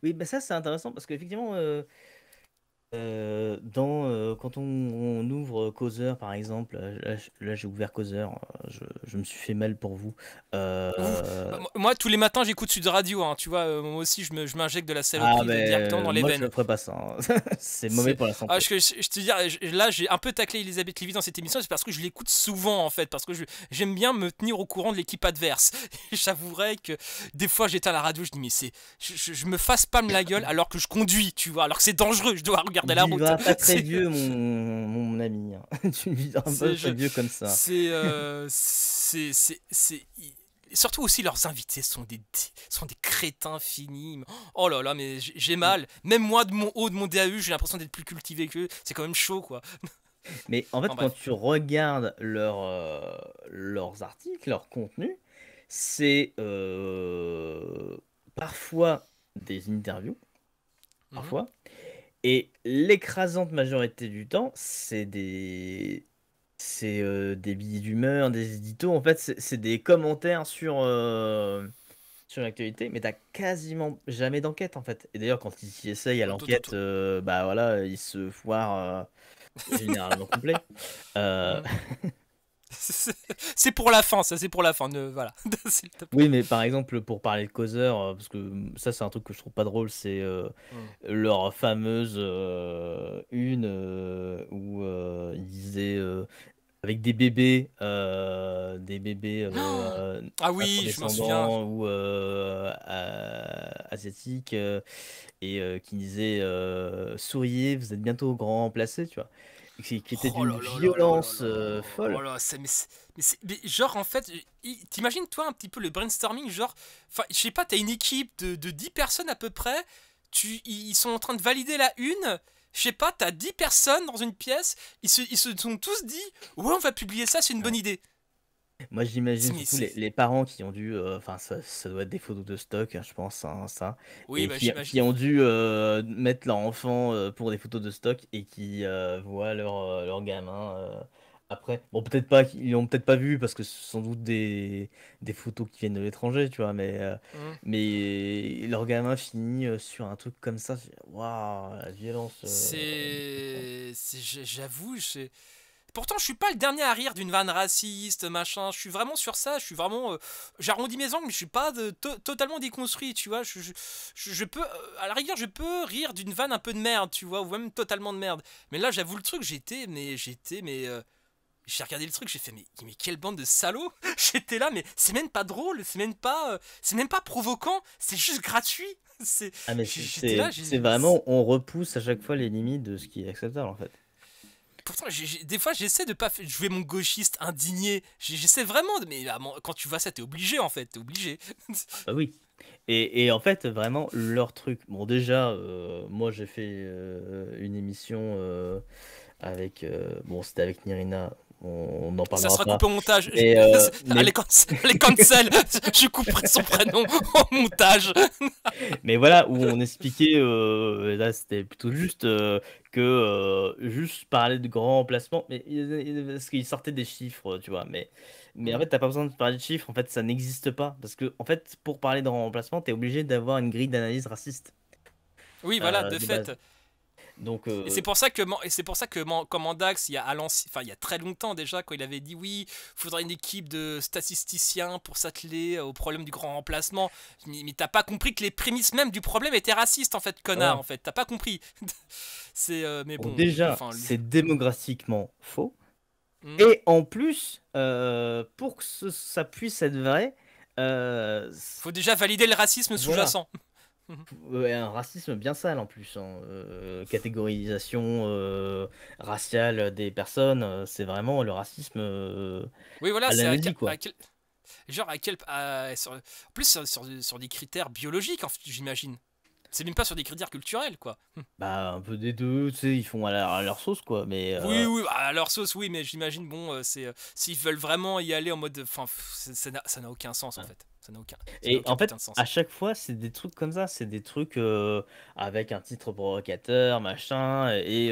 Oui, bah ça c'est intéressant parce qu'effectivement, quand on ouvre Causeur par exemple, là, j'ai ouvert Causeur, je me suis fait mal pour vous. Ouf. Bah, Euh, moi, tous les matins, j'écoute Sud Radio, hein, tu vois, moi aussi, je m'injecte de la Ah, saloperie directement mais dans les moi je veines. ne ferai pas ça, hein. C'est mauvais C'est... pour la Ah, santé. je te dis, là, j'ai un peu taclé Elisabeth Lévy dans cette émission, c'est parce que je l'écoute souvent, en fait, parce que j'aime bien me tenir au courant de l'équipe adverse. Et j'avouerais que des fois, j'éteins la radio, je dis, mais c'est... je me fasse pas la gueule alors que je conduis, tu vois, alors que c'est dangereux, je dois Tu regarder ne la route. vivras pas très C'est... vieux, mon ami, hein. Tu ne vivras pas C'est... très vieux comme ça. C'est surtout aussi leurs invités sont des crétins finis. Oh là là, mais j'ai mal. Même moi de mon haut de mon DAU, j'ai l'impression d'être plus cultivé qu'eux. C'est quand même chaud quoi. Mais en fait, Enfin quand bref. tu regardes leurs articles, leur contenu, c'est parfois des interviews, Mhm. parfois, et l'écrasante majorité du temps, c'est des billets d'humeur, des éditos. En fait, c'est des commentaires sur l'actualité, mais t'as quasiment jamais d'enquête en fait. Et d'ailleurs, quand ils s'y essayent à l'enquête, bah voilà, ils se foirent généralement complet. Euh, Mhm. C'est pour la fin, ça c'est pour la fin. Voilà, s'il te plaît. Oui, mais par exemple, pour parler de causeur, parce que ça, c'est un truc que je trouve pas drôle, c'est Mhm. leur fameuse une où ils disaient avec des bébés Ah oui, je m'en souviens. afrodescendants ou asiatiques, et qui disaient souriez, vous êtes bientôt grand remplacé, tu vois, et qui était Oh d'une là là là là là violence là. Oh folle. là, mais genre en fait, t'imagines toi un petit peu le brainstorming, genre, enfin, je sais pas, t'as une équipe de 10 personnes à peu près, ils sont en train de valider la une, je sais pas, t'as 10 personnes dans une pièce, ils se sont tous dit, ouais, on va publier ça, c'est une bonne idée. Moi, j'imagine Mais surtout c'est. les parents qui ont dû, enfin, ça doit être des photos de stock, hein, je pense, hein, ça, Oui, et bah qui j'imagine. ont dû mettre leur enfant pour des photos de stock et qui voient leur gamin après. Bon, peut-être pas, ils l'ont peut-être pas vu parce que ce sont sans doute des photos qui viennent de l'étranger, tu vois, Hmm. mais leur gamin finit sur un truc comme ça. Waouh, la violence. J'avoue, pourtant, je suis pas le dernier à rire d'une vanne raciste, machin. Je suis vraiment sur ça. Je suis vraiment. J'arrondis mes angles, mais je suis pas totalement déconstruit, tu vois. Je peux. À la rigueur, je peux rire d'une vanne un peu de merde, tu vois, ou même totalement de merde. Mais là, j'avoue le truc, j'ai regardé le truc, j'ai fait, mais quelle bande de salauds. J'étais là, mais c'est même pas drôle, c'est même pas provoquant, c'est juste gratuit. C'est, Ah, mais j'étais là, c'est vraiment, on repousse à chaque fois les limites de ce qui est acceptable en fait. pourtant, des fois, j'essaie de pas jouer mon gauchiste indigné. J'essaie vraiment, mais quand tu vois ça, t'es obligé en fait, t'es obligé. Ah bah oui. Et en fait, vraiment, leur truc. Bon, déjà, moi, j'ai fait une émission bon, c'était avec Nirina, on n'en Ça parlera sera pas. coupé au montage. Mais, Allez, allez, cancel. Je couperai son prénom au montage. mais voilà, où on expliquait, là, c'était plutôt juste que juste parler de grands emplacements, mais parce qu'il sortait des chiffres, tu vois. Mais en Hmm. fait, t'as pas besoin de parler de chiffres, en fait, ça n'existe pas. Parce que, en fait, pour parler de grands emplacements, t'es obligé d'avoir une grille d'analyse raciste Oui, voilà, de de fait. base. Donc, Et c'est pour ça que Commandax, il y a très longtemps déjà, quand il avait dit oui, faudrait une équipe de statisticiens pour s'atteler au problème du grand remplacement. Mais t'as pas compris que les prémices même du problème étaient racistes en fait, connard, voilà. en fait. T'as pas compris. Mais Donc bon, déjà, enfin, c'est démographiquement faux. hmm. Et en plus, pour que ça puisse être vrai, Faut déjà valider le racisme voilà. sous-jacent. Ouais, un racisme bien sale en plus, hein. Catégorisation raciale des personnes, c'est vraiment le racisme Oui, voilà, à la c'est nazi, quoi. genre à quel, en plus sur des critères biologiques, j'imagine. C'est même pas sur des critères culturels, quoi. Bah, un peu des deux, tu sais, ils font à leur sauce, quoi. Mais Oui, oui, bah, à leur sauce, oui, mais j'imagine, bon, s'ils veulent vraiment y aller en mode. Enfin, ça n'a aucun sens, en ouais. fait. Ça n'a Et aucun en putain fait, de sens. à chaque fois, c'est des trucs comme ça, c'est des trucs avec un titre provocateur, machin, et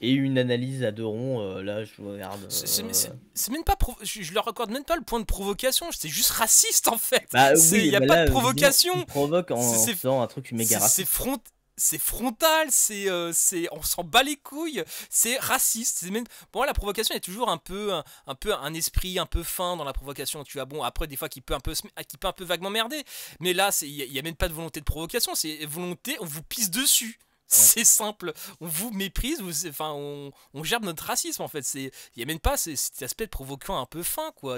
une analyse à deux ronds. Là, je regarde. C'est même pas. Je leur accorde même pas le point de provocation, c'est juste raciste en fait. Bah Il oui, n'y a mais pas de là, visiblement, provocation. il provoque en C'est faisant un truc méga c'est raciste. front, c'est frontal, on s'en bat les couilles, c'est raciste. Pour moi, la provocation est toujours un peu un esprit un peu fin dans la provocation. Tu vois, bon, après des fois qui peut un peu, qui peut un peu vaguement merder, mais là, il y a même pas de volonté de provocation, c'est volonté, on vous pisse dessus. Ouais. C'est simple, on vous méprise, enfin, on gerbe notre racisme en fait. Il y a même pas cet aspect de provoquant un peu fin quoi.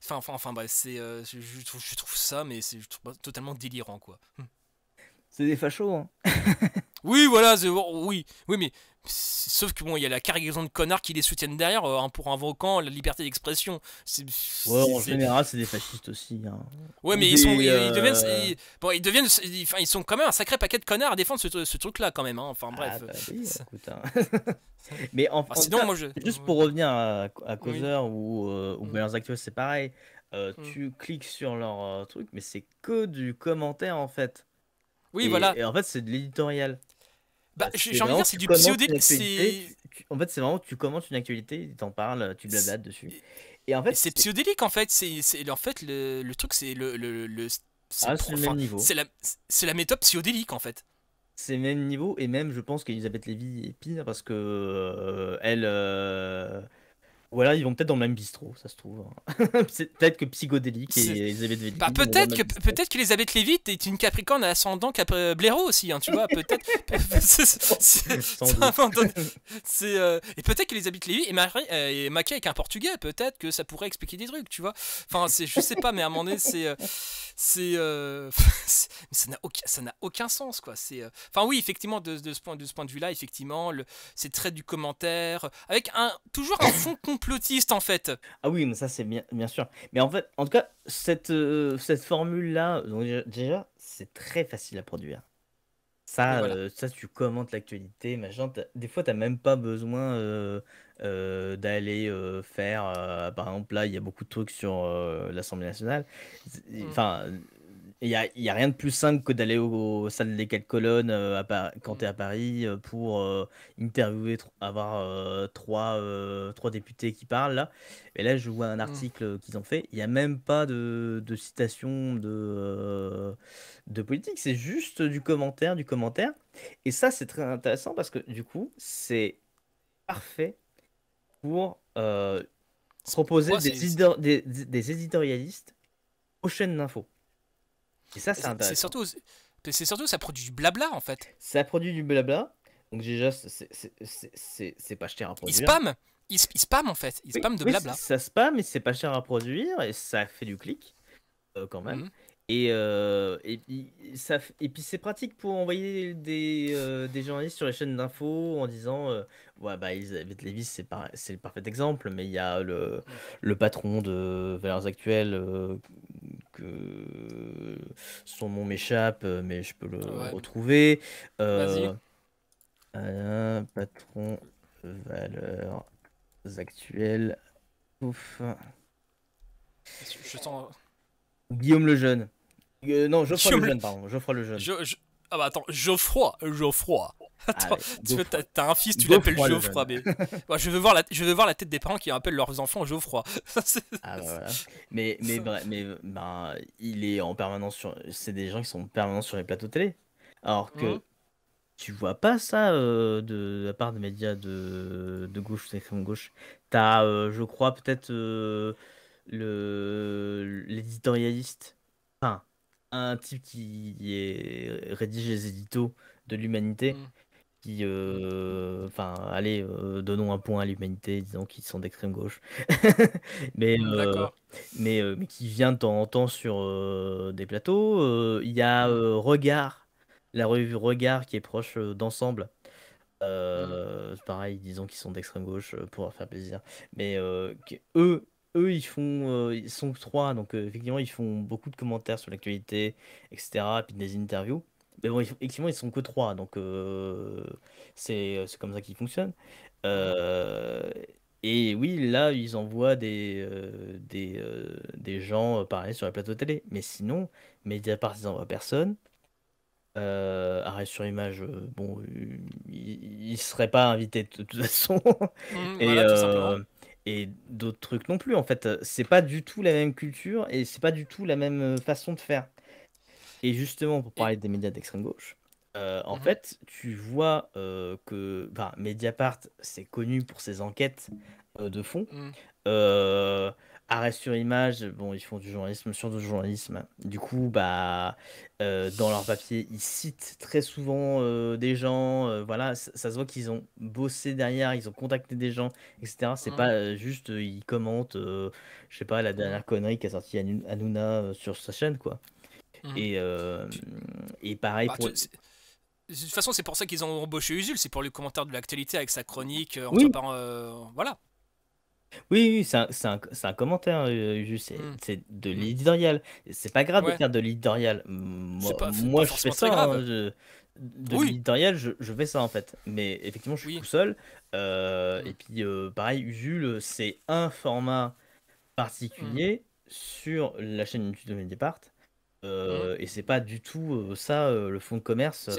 Enfin bref, je trouve ça, mais c'est totalement délirant quoi. C'est des fachos, hein. Oui, voilà, oui, mais sauf que bon, il y a la cargaison de connards qui les soutiennent derrière pour invoquant la liberté d'expression. Ouais, en général, c'est des fascistes aussi, hein. Ouais, Ou mais des. ils deviennent, enfin, ils sont quand même un sacré paquet de connards à défendre ce truc-là quand même. Hein. Enfin Ah bref. bah oui, écoute, hein. Mais en tout Sinon, cas, moi juste pour revenir à Oui. Causeur ou Balance Actuel, c'est pareil. Mm. Tu cliques sur leur truc, mais c'est que du commentaire en fait. Oui, Et, voilà. et en fait, c'est de l'éditorial. Bah, C'est j'ai envie de vraiment, dire, c'est tu du commentes pseudo. une actualité. En fait, c'est vraiment, tu commentes une actualité, tu t'en parles, tu blablates dessus. Et en fait, C'est pseudélique en fait. En fait, le truc, c'est c'est le même niveau. c'est la méthode pseudélique en fait. C'est le même niveau, et même, je pense qu'Elisabeth Lévy est pire parce que elle. Ou alors, ils vont peut-être dans le même bistrot, ça se trouve, hein. Peut-être que Psychodélique et C'est- Elisabeth Lévy Bah vont dans le même bistrot. peut-être qu'Elisabeth Lévy est une Capricorne ascendant Blaireau aussi, hein, tu vois, peut-être. Sans doute. Et peut-être qu'Elisabeth Lévy est maquée avec un Portugais, peut-être que ça pourrait expliquer des trucs, tu vois. Enfin, je sais pas, mais à un moment donné, ça n'a aucun sens, quoi. Enfin oui, effectivement, de ce point de vue-là, effectivement, c'est très du commentaire, avec toujours un fond complotiste en fait. Ah oui, mais ça, c'est bien sûr. Mais en fait, en tout cas, cette formule-là, donc déjà, c'est très facile à produire. Oui, Ça, voilà. tu commentes l'actualité, machin. Des fois, t'as même pas besoin d'aller faire. Par exemple, là, il y a beaucoup de trucs sur l'Assemblée nationale. Mm. Enfin, il y a rien de plus simple que d'aller aux salles des quatre colonnes quand tu es à Paris pour interviewer, avoir trois députés qui parlent là. Et là, je vois un Mm. article qu'ils ont fait. Il n'y a même pas de citation de politique, c'est juste du commentaire, du commentaire. Et ça, c'est très intéressant parce que du coup, c'est parfait pour proposer Pourquoi des éditorialistes aux chaînes d'infos. Et ça, c'est c'est intéressant. surtout ça produit du blabla en fait. Ça produit du blabla. Donc déjà, c'est pas cher à Ils produire. spamment. Ils spamment en fait. Ils Oui, spamment de oui, blabla. ça spam, mais c'est pas cher à produire et ça fait du clic quand même. Mhm. Et puis c'est pratique pour envoyer des journalistes sur les chaînes d'infos en disant ouais, bah, Elisabeth Lévy, c'est le parfait exemple, mais il y a le patron de Valeurs Actuelles, que son nom m'échappe, mais je peux le Ouais. retrouver. Vas-y. Patron Valeurs Actuelles. Ouf. Je sens. Guillaume Lejeune. Non, Geoffroy Guillaume Lejeune, pardon. Geoffroy Lejeune. Ah bah attends, Geoffroy. Attends, Allez, Geoffroy. t'as un fils, tu l'appelles Geoffroy Geoffroy, Lejeune. mais. Ouais, je veux voir la tête des parents qui appellent leurs enfants Geoffroy. Ah bah voilà. Mais il est en permanence sur. C'est des gens qui sont en permanence sur les plateaux télé. Alors Mhm. que tu vois pas ça de la part des médias de gauche, d'extrême gauche. T'as, je crois, peut-être l'éditorialiste. Enfin, un type qui rédige les éditos de l'Humanité. Mhm. Qui, enfin, allez, donnons un point à l'humanité, disons qu'ils sont d'extrême gauche. Mais, D'accord. mais qui vient de temps en temps sur des plateaux. Il y a Mhm. Regard, la revue Regard qui est proche d'Ensemble. Mhm. C'est pareil, disons qu'ils sont d'extrême gauche pour leur faire plaisir. Mais eux, ils sont trois, donc effectivement, ils font beaucoup de commentaires sur l'actualité, etc. Et puis des interviews. Mais bon, effectivement, ils sont que trois, donc c'est comme ça qu'ils fonctionnent. Mhm. Euh, Et oui, là, ils envoient des gens parler sur les plateaux télé. Mais sinon, Mediapart, ils envoient personne. Arrêt sur image, bon, il serait pas invité de toute façon. Et, Voilà, tout simplement. et d'autres trucs non plus. En fait, c'est pas du tout la même culture et c'est pas du tout la même façon de faire. Et justement, pour Et, parler des médias d'extrême gauche, en mhm, fait, tu vois que enfin, Mediapart, c'est connu pour ses enquêtes de fond. mhm, Euh, Arrêt sur image, bon, ils font du journalisme sur du journalisme. Du coup, bah, dans leur papier, ils citent très souvent des gens. Voilà, ça se voit qu'ils ont bossé derrière, ils ont contacté des gens, etc. C'est mhm, pas juste ils commentent, je sais pas, la mhm, dernière connerie qu'a sorti Hanouna sur sa chaîne, quoi. mhm. Et, euh, Tu- et pareil bah, pour. de toute façon, c'est pour ça qu'ils ont embauché Usul, c'est pour le commentaire de l'actualité avec sa chronique entre Oui, par voilà. oui, c'est un commentaire, juste, Mhm, c'est de mhm. l'éditorial. C'est pas grave de Ouais, faire de l'éditorial. c'est pas Moi, je fais forcément ça, très hein, grave. de Oui, l'éditorial, je fais ça en fait. Mais effectivement, je suis oui. tout seul. Et Mhm, puis, pareil, Usul, c'est un format mhm, particulier sur la chaîne YouTube de Mediapart. mhm. Et c'est pas du tout ça, le fond de commerce.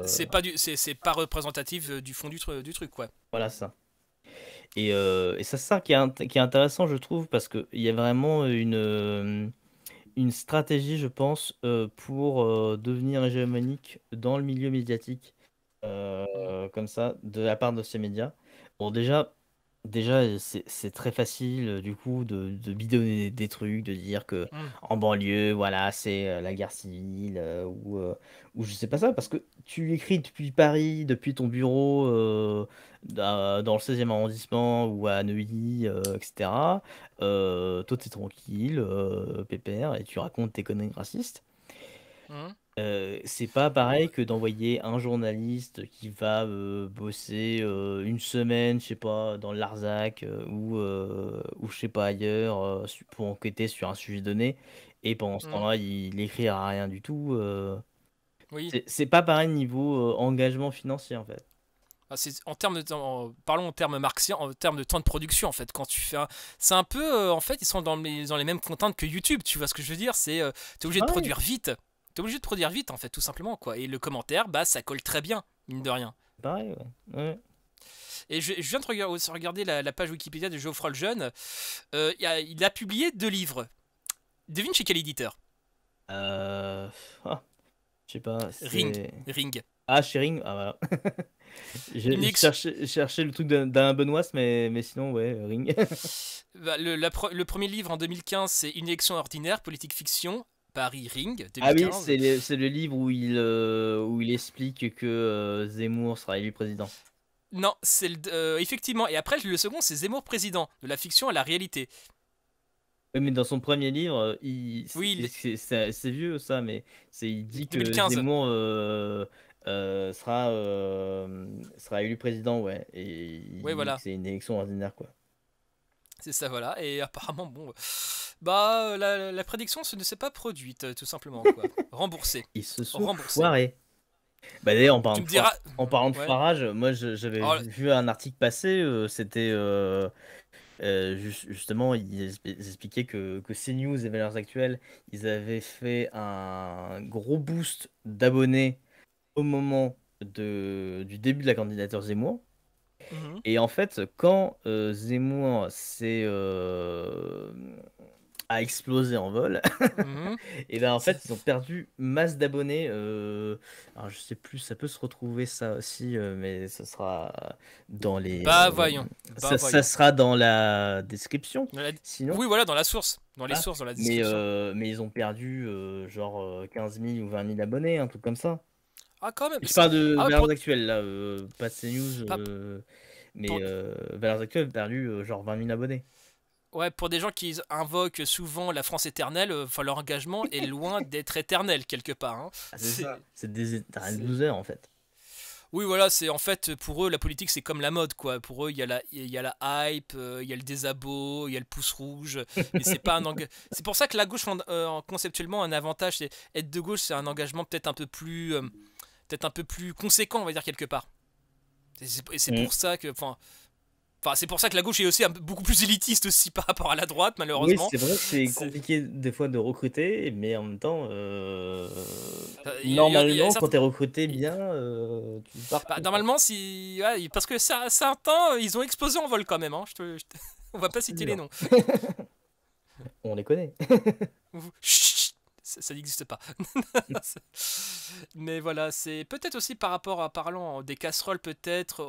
C'est pas c'est pas représentatif du fond du truc quoi. Voilà ça. Et c'est ça qui est intéressant, je trouve, parce qu'il y a vraiment une stratégie, je pense, pour devenir hégémonique dans le milieu médiatique, Mhm, comme ça, de la part de ces médias. Bon, déjà c'est très facile, du coup, de bidonner des trucs, de dire que mhm, en banlieue, voilà, c'est la guerre civile, ou je sais pas ça, parce que tu écris depuis Paris, depuis ton bureau, dans le 16e arrondissement ou à Neuilly, etc. Toi, t'es tranquille, pépère, et tu racontes tes conneries racistes. mhm. C'est pas Ou- pareil que d'envoyer un journaliste qui va bosser une semaine, je sais pas, dans le Larzac ou je sais pas ailleurs pour enquêter sur un sujet donné. Et pendant ce mhm. temps-là, il écrira rien du tout. Oui. C'est pas pareil niveau engagement financier en fait. Ah, en termes de parlons en termes marxiens, en termes de temps de production en fait. Quand tu fais c'est un peu en fait ils sont dans les mêmes contraintes que YouTube. Tu vois ce que je veux dire? T'es obligé de Ouais, produire vite. T'es obligé de produire vite en fait tout simplement quoi. Et le commentaire bah ça colle très bien mine de rien. pareil, ouais. Ouais. Et je viens de aussi regarder la page Wikipédia de Geoffroy Lejeune. Il a publié 2 livres. Devine chez quel éditeur? Euh, ah, je sais pas, Ring. c'est. Ring. Ah, Sharing, ah voilà. Une J'ai ex- cherché le truc d'Alain Benoît, mais sinon, ouais, Ring. Bah, le premier livre en 2015, c'est Une élection ordinaire, politique fiction, Paris Ring, Ah oui, 2015. c'est le livre où il explique que Zemmour sera élu président. Non, effectivement. Et après, le second, c'est Zemmour président, de la fiction à la réalité. Oui, mais dans son premier livre, Oui, c'est vieux ça, mais il dit que 2015. Zemmour sera élu président, ouais. Et Oui, il dit que voilà. c'est une élection ordinaire, quoi. C'est ça, voilà. Et apparemment, bon, bah, la prédiction ne s'est pas produite, tout simplement, quoi. Remboursé. Ils se sont Remboursé. foirés. Bah d'ailleurs, Tu me diras. en parlant de Ouais. foirage, moi j'avais Oh, vu un article passer, c'était justement, ils expliquaient que CNews et Valeurs Actuelles, ils avaient fait un gros boost d'abonnés au moment du début de la candidature Zemmour. mhm, Et en fait, quand Zemmour a explosé en vol, mhm. et ben en C'est- fait, ils ont perdu masse d'abonnés. Alors je sais plus, ça peut se retrouver ça aussi, mais ça sera dans les, Bah, voyons. Bah, ça voyons. sera dans la description. Dans la- Sinon, Oui, voilà, dans la source. Dans les voilà. sources, dans la description. Mais ils ont perdu genre 15 000 ou 20 000 abonnés, un truc comme ça. Ah, quand même. Je parle de Ah, ouais, Valeurs Actuelles là, pas de CNews, pas- mais pour, Valeurs Actuelles a perdu genre 20 000 abonnés. Ouais, pour des gens qui invoquent souvent la France éternelle, enfin, leur engagement est loin d'être éternel quelque part, hein. Ah, c'est ça. C'est, T'as un c'est- loser en fait. Oui, voilà, c'est en fait pour eux la politique c'est comme la mode quoi. Pour eux il y a la hype, il y a le désabo, il y a le pouce rouge, mais c'est pas C'est pour ça que la gauche conceptuellement un avantage, c'est être de gauche, c'est un engagement peut-être un peu plus conséquent on va dire quelque part. Et c'est Mm. pour ça que, enfin, Enfin, c'est pour ça que la gauche est aussi beaucoup plus élitiste aussi par rapport à la droite, Oui, malheureusement. c'est vrai que c'est C'est- compliqué des fois de recruter, mais en même temps, y a normalement, quand certains- tu es recruté bien, tu pars Bah, très bien. normalement, si. Ouais, parce que certains, ils ont explosé en vol quand même. Hein. On va pas citer les Sûr. noms. On les connaît. Chut, ça n'existe pas. Mais voilà, c'est peut-être aussi par rapport à parlant des casseroles, peut-être.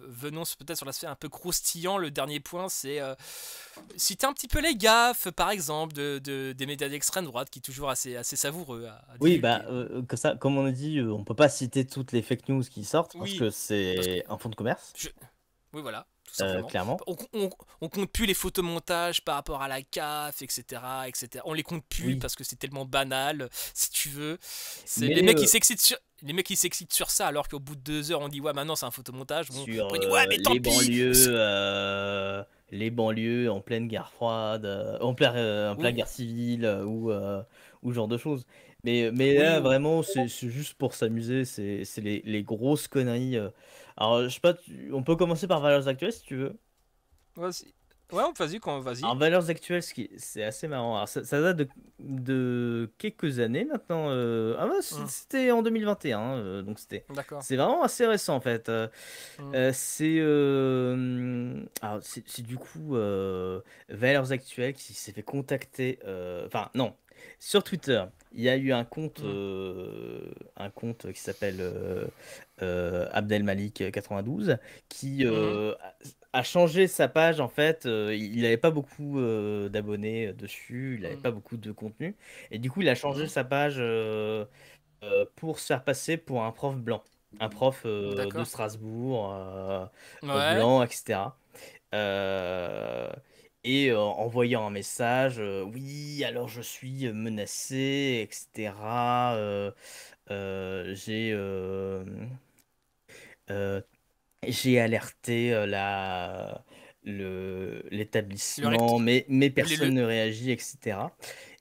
Venons peut-être sur l'aspect un peu croustillant. Le dernier point, c'est si t'es un petit peu les gaffes, par exemple, des médias d'extrême droite qui est toujours assez savoureux à Oui, bah, divulguer. que ça, comme on a dit, on peut pas citer toutes les fake news qui sortent parce Oui, que parce que. c'est un fonds de commerce, Je, Oui, voilà, tout simplement. clairement. On compte plus les photomontages par rapport à la CAF, etc., etc. On les compte plus Oui, parce que c'est tellement banal, si tu veux. C'est les mais mecs qui s'excitent sur. Les mecs qui s'excitent sur ça alors qu'au bout de 2 heures on dit ouais maintenant c'est un photomontage. Bon, sur après on dit ouais mais tant pis. les banlieues en pleine guerre froide, en pleine Ou- guerre civile ou ce genre de choses. Mais Oui, là, vraiment, c'est juste pour s'amuser, c'est les grosses conneries. Alors, je sais pas, on peut commencer par valeurs actuelles si tu veux. vas-y. Ouais, vas-y quand vas-y. Alors, valeurs actuelles, c'est assez marrant. Alors, ça date de quelques années maintenant. Ah ouais, Hum, c'était en 2021, donc D'accord. c'est vraiment assez récent en fait. Hum, Alors, c'est du coup Valeurs Actuelles qui s'est fait contacter. Enfin, non. Sur Twitter, il y a eu hum, un compte qui s'appelle Abdelmalik 92 qui mhm, a changé sa page. En fait, il n'avait pas beaucoup d'abonnés dessus, il n'avait hum, pas beaucoup de contenu. Et du coup, il a changé mhm. sa page pour se faire passer pour un prof blanc, un prof de D'accord. Strasbourg, Ouais. blanc, etc. Euh, et en envoyant un message, oui, alors je suis menacé, etc. Euh, j'ai alerté Le rect... l'établissement, mais personne le... ne réagit, etc.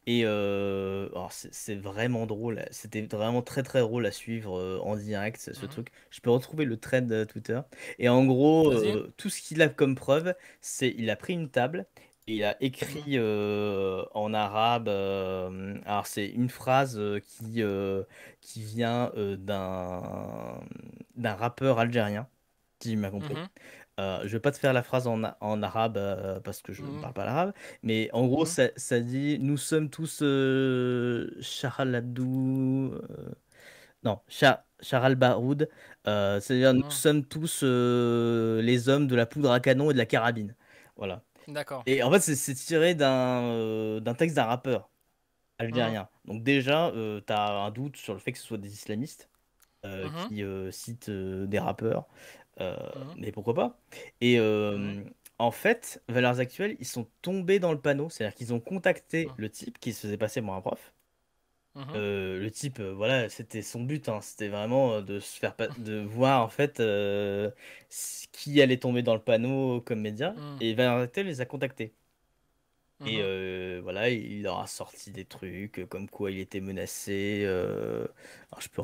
Et alors c'est vraiment drôle, c'était vraiment très très drôle à suivre en direct ce Mhm. truc. Je peux retrouver le thread Twitter. Et en gros, Vas-y. tout ce qu'il a comme preuve, c'est il a pris une table et il a Mhm, écrit en arabe. Alors c'est une phrase qui vient d'un rappeur algérien, si j'ai bien compris. mhm, Je vais pas te faire la phrase en arabe parce que je ne mhm, parle pas l'arabe, mais en gros, mhm, ça dit nous sommes tous Chahaladou, non, Charal Baroud, c'est-à-dire nous mhm. sommes tous les hommes de la poudre à canon et de la carabine. Voilà. D'accord. Et en fait, c'est tiré d'un texte d'un rappeur Mhm, algérien. Donc, déjà, tu as un doute sur le fait que ce soit des islamistes mhm, qui citent des rappeurs. Euh, mhm, mais pourquoi pas? Et mhm, en fait, Valeurs Actuelles, ils sont tombés dans le panneau, c'est-à-dire qu'ils ont contacté mhm, le type qui se faisait passer pour un prof. mhm, Le type, voilà, c'était son but, hein, c'était vraiment de voir en fait qui allait tomber dans le panneau comme média. mhm, Et Valeurs Actuelles les a contactés. Et mhm. voilà, il leur a sorti des trucs comme quoi il était menacé. Alors je peux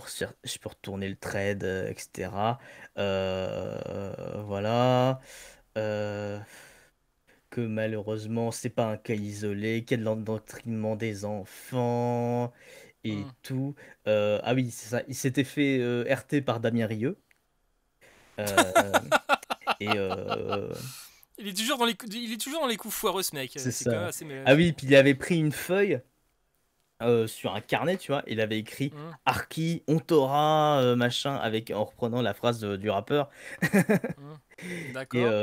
retourner le trade, etc. Voilà. Euh, que malheureusement, c'est pas un cas isolé, qu'il y a de l'endoctrinement des enfants et Mhm. tout. Ah oui, c'est ça. Il s'était fait RT par Damien Rieu. Euh, et Il est toujours dans les coups foireux, ce mec. c'est C'est quand même ça. assez. Ah oui, puis il avait pris une feuille sur un carnet, tu vois. Il avait écrit Mhm, Arki, on t'aura, machin, en reprenant la phrase du rappeur. mhm. Et, D'accord.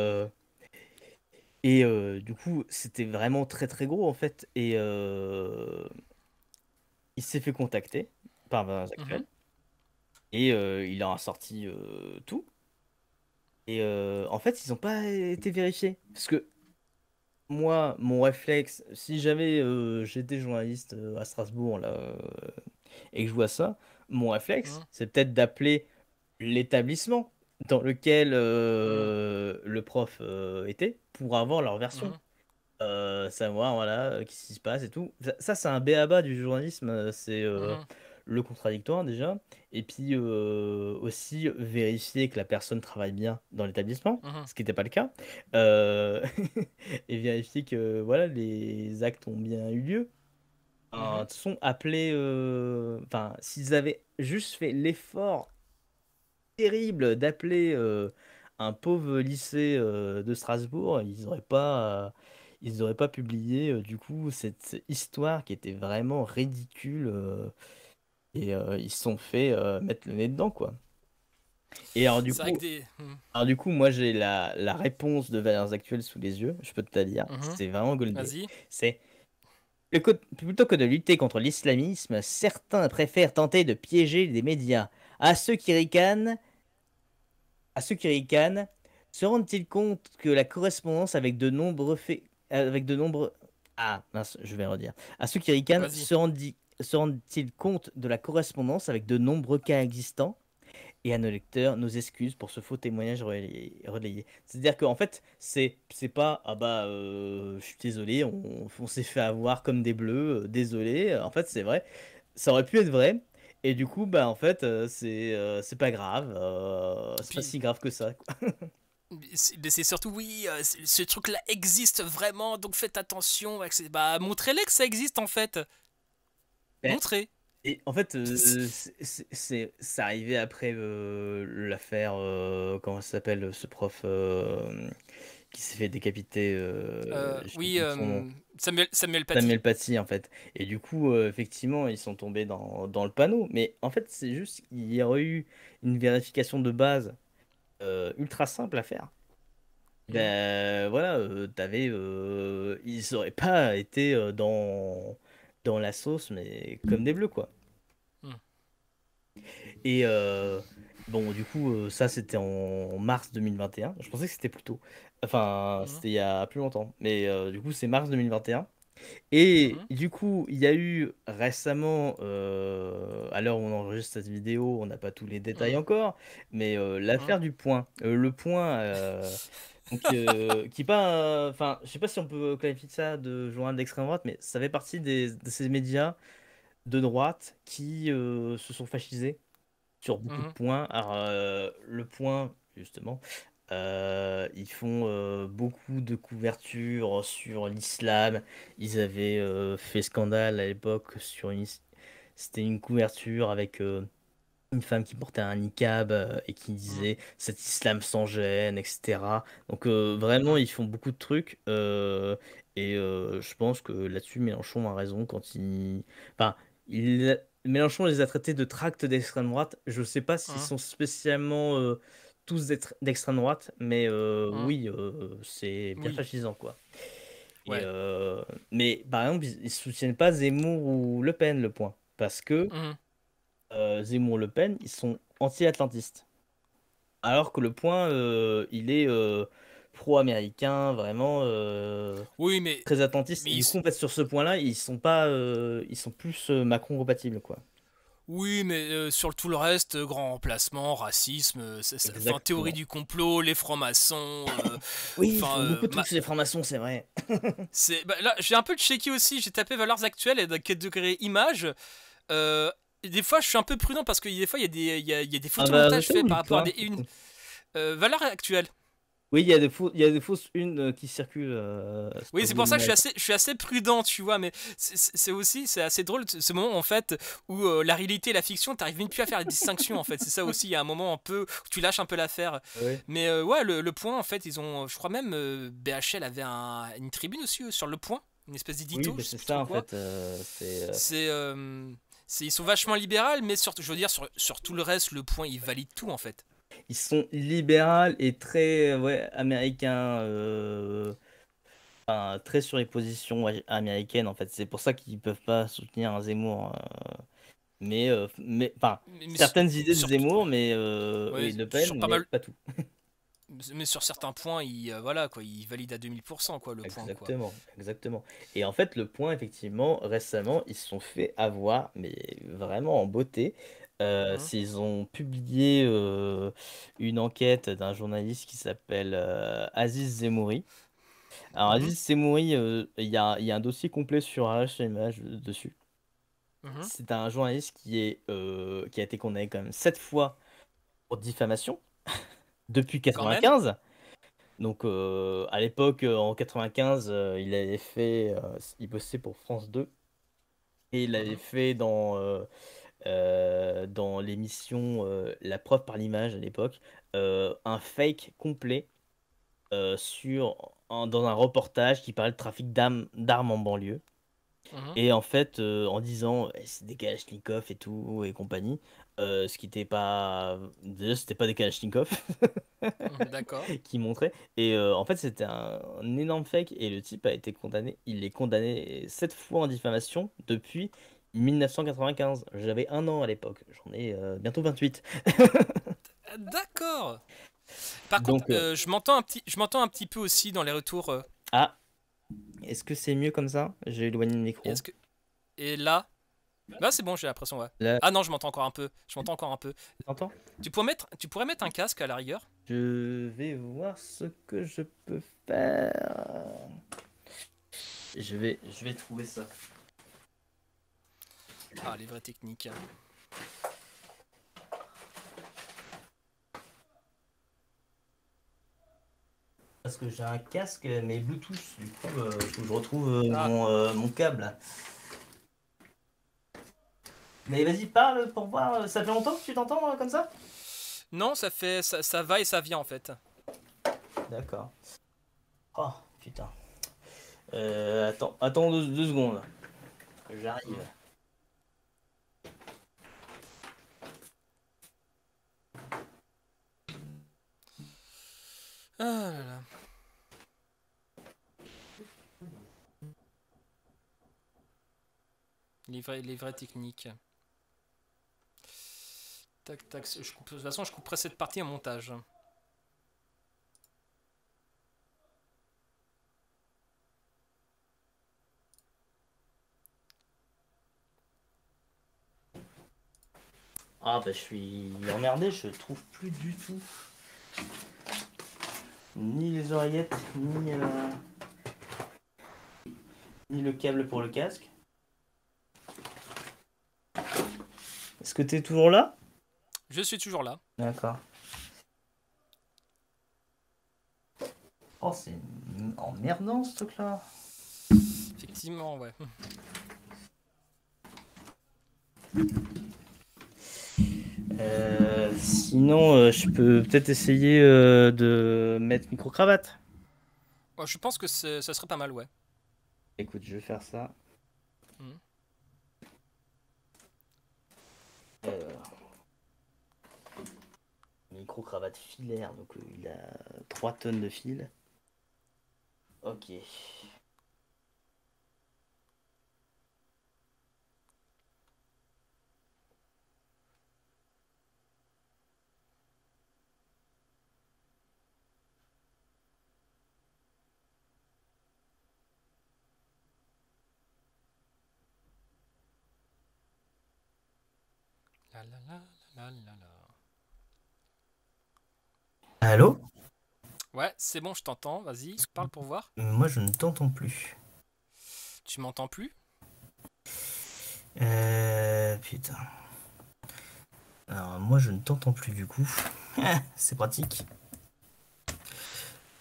euh, du coup, c'était vraiment très très gros en fait. Et il s'est fait contacter par Valeurs Mhm, Actuelles. Et il en a sorti tout. Et en fait, ils n'ont pas été vérifiés. Parce que moi, mon réflexe, si jamais j'étais journaliste à Strasbourg là, et que je vois ça, mon réflexe, mhm, c'est peut-être d'appeler l'établissement dans lequel mhm, le prof était pour avoir leur version. mhm, Savoir voilà qu'est-ce qui se passe et tout. Ça, c'est un b.a.-ba du journalisme. C'est mhm. le contradictoire déjà, et puis aussi vérifier que la personne travaille bien dans l'établissement, Mhm. ce qui n'était pas le cas, euh, et vérifier que voilà, les actes ont bien eu lieu. De Mhm. toute façon, appeler, enfin, s'ils avaient juste fait l'effort terrible d'appeler un pauvre lycée de Strasbourg, ils auraient pas publié du coup cette histoire qui était vraiment ridicule et ils se sont fait mettre le nez dedans quoi. Et C'est vrai que des. Mhm. alors du coup moi j'ai la réponse de Valeurs Actuelles sous les yeux, je peux te la dire, Mhm. c'est vraiment goldé. Vas-y. C'est plutôt que de lutter contre l'islamisme, certains préfèrent tenter de piéger les médias. À ceux qui ricanent, À ceux qui ricanent, se rendent-ils compte que la correspondance avec de nombreux faits, avec de nombreux... Ah, mince, je vais redire. À ceux qui ricanent, Vas-y. se rendent-ils compte de la correspondance avec de nombreux cas existants? Et à nos lecteurs, nos excuses pour ce faux témoignage relayé. C'est-à-dire qu'en fait, c'est pas, ah bah, je suis désolé, on s'est fait avoir comme des bleus, désolé. En fait, c'est vrai, ça aurait pu être vrai. Et du coup, bah, en fait, c'est pas grave, c'est pas Puis, si grave que ça, quoi. mais c'est surtout, oui, ce truc-là existe vraiment, donc faites attention. Bah, montrez-les que ça existe en fait. Eh, Montrez. Et en fait, c'est arrivé après l'affaire, comment ça s'appelle, ce prof qui s'est fait décapiter, je sais Oui, plus son nom. Samuel Paty. Samuel Paty en fait. Et du coup, effectivement, ils sont tombés dans le panneau. Mais en fait, c'est juste qu'il y aurait eu une vérification de base ultra simple à faire. Mhm. Ben voilà, ils auraient pas été dans la sauce, mais comme des bleus, quoi. Mhm. Et bon, du coup, ça c'était en mars 2021. Je pensais que c'était plus tôt. Enfin, Mhm. c'était il y a plus longtemps. Mais du coup, c'est mars 2021. Et Mhm. du coup, il y a eu récemment, à l'heure où on enregistre cette vidéo, on n'a pas tous les détails Mhm. encore, mais Mhm. l'affaire du point. Le point, donc, qui pas. Enfin, je sais pas si on peut qualifier ça de journal d'extrême droite, mais ça fait partie de ces médias de droite qui se sont fascisés sur beaucoup de Mhm. points. Alors, le point, justement, ils font beaucoup de couvertures sur l'islam. Ils avaient fait scandale à l'époque sur C'était une couverture avec une femme qui portait un niqab et qui Mhm. disait cet islam sans gêne, etc. Donc vraiment, Mhm. ils font beaucoup de trucs. Et je pense que là-dessus, Mélenchon a raison quand il... Enfin, Mélenchon les a traités de tracts d'extrême droite. Je sais pas s'ils Mhm. sont spécialement tous d'extrême droite, mais Mhm. oui, c'est bien Oui, fascisant, quoi. Et, ouais. mais par exemple, ils soutiennent pas Zemmour ou Le Pen, le point. Parce que Mhm. Zemmour-Le Pen, ils sont anti-atlantistes. Alors que le point, il est pro-américain, vraiment Oui, très attentiste. mais Et du coup, ils- en fait, sur ce point-là, ils sont pas, ils sont plus Macron compatibles, quoi. oui, mais sur tout le reste, grand remplacement, racisme, enfin théorie Exactement. du complot, les francs-maçons, Oui, ils enfin font beaucoup de trucs sur les formations, c'est vrai. c'est bah, là j'ai un peu checké aussi, j'ai tapé valeurs actuelles et dans quel degré image. Et des fois, je suis un peu prudent parce que des fois, il y a des Ah bah, photomontages actuel faits ou par du rapport à point, des du une. coup. Valeurs actuelles. Oui, il y a des fausses unes qui circulent Oui, sur c'est pour ça que Google. je suis assez prudent, tu vois, mais c'est aussi, c'est assez drôle ce moment en fait où la réalité et la fiction, t'arrives même plus à faire la distinction en fait. C'est ça aussi, il y a un moment un peu où tu lâches un peu l'affaire. Ouais. Mais ouais, le point en fait, ils ont, je crois même BHL avait une tribune aussi sur le point, une espèce Oui, d'édito, bah, je sais c'est plus ça trop en quoi. fait. C'est, ils sont vachement libérales, mais surtout, je veux dire, sur tout le reste, le point, il valide tout en fait. Ils sont libérales et très ouais, américains. Enfin, très sur les positions américaines en fait. C'est pour ça qu'ils peuvent pas soutenir un Zemmour. Enfin, Mais certaines idées de sur, Zemmour, mais ouais, oui, Le sur Pen, pas mais mal, pas tout. mais sur certains points, il, voilà quoi, il valide à 2000% quoi, le point quoi. Exactement, exactement. Et en fait, le point, effectivement, récemment, ils se sont fait avoir, mais vraiment en beauté. Mhm, Ils ont publié une enquête d'un journaliste qui s'appelle Aziz Zemouri. Alors, mhm, Aziz Zemouri, il y a un dossier complet sur Arrache Image dessus. Mhm. C'est un journaliste qui a été condamné quand même 7 fois pour diffamation depuis Quand même. 95. Donc à l'époque, en 95, il bossait pour France 2 et il avait Mhm. fait dans l'émission La preuve par l'image à l'époque, un fake complet dans un reportage qui parlait de trafic d'armes en banlieue. Mhm. Et en fait, en disant c'est des Kalachnikov et tout et compagnie, ce qui n'était pas. Déjà, c'était pas des Kalachnikov Mhm. D'accord. qui montraient. Et en fait, c'était un énorme fake. Et le type a été condamné. Il est condamné 7 fois en diffamation depuis 1995. J'avais 1 an à l'époque. J'en ai bientôt 28. D'accord. Par contre, Donc, je m'entends un petit peu aussi dans les retours. ah, est-ce que c'est mieux comme ça? J'ai éloigné le micro. Est-ce que et là, là c'est bon, j'ai l'impression, ouais. Là, Ah non, je m'entends encore un peu. Je m'entends encore un peu. tu t'entends? Tu pourrais mettre un casque à la rigueur. Je vais voir ce que je peux faire. Je vais trouver ça. Ah, les vraies techniques. Parce que j'ai un casque, mais Bluetooth. Du coup, faut que je retrouve Ah, mon câble. Mais vas-y, parle pour voir. Ça fait longtemps que tu t'entends comme ça? non, ça va et ça vient en fait. D'accord. Oh, putain. Attends 2 secondes. J'arrive. Mhm. Ah là là. Les vraies techniques. Tac, tac. De toute façon, je couperai cette partie en montage. Ah bah je suis emmerdé, je trouve plus du tout. Ni les oreillettes, ni le câble pour le casque. Est-ce que t'es toujours là? Je suis toujours là. D'accord. Oh, c'est emmerdant ce truc-là. Effectivement, ouais. Sinon, je peux peut-être essayer de mettre micro-cravate. Ouais, je pense que ça serait pas mal, ouais. Écoute, je vais faire ça. Mhm. Euh, Micro-cravate filaire, donc il a 3 tonnes de fil. Ok. La la la la la la. Allô? Ouais, c'est bon, je t'entends. Vas-y, parle pour voir. Moi, je ne t'entends plus. Tu m'entends plus? Putain. Alors, moi, je ne t'entends plus du coup. C'est pratique.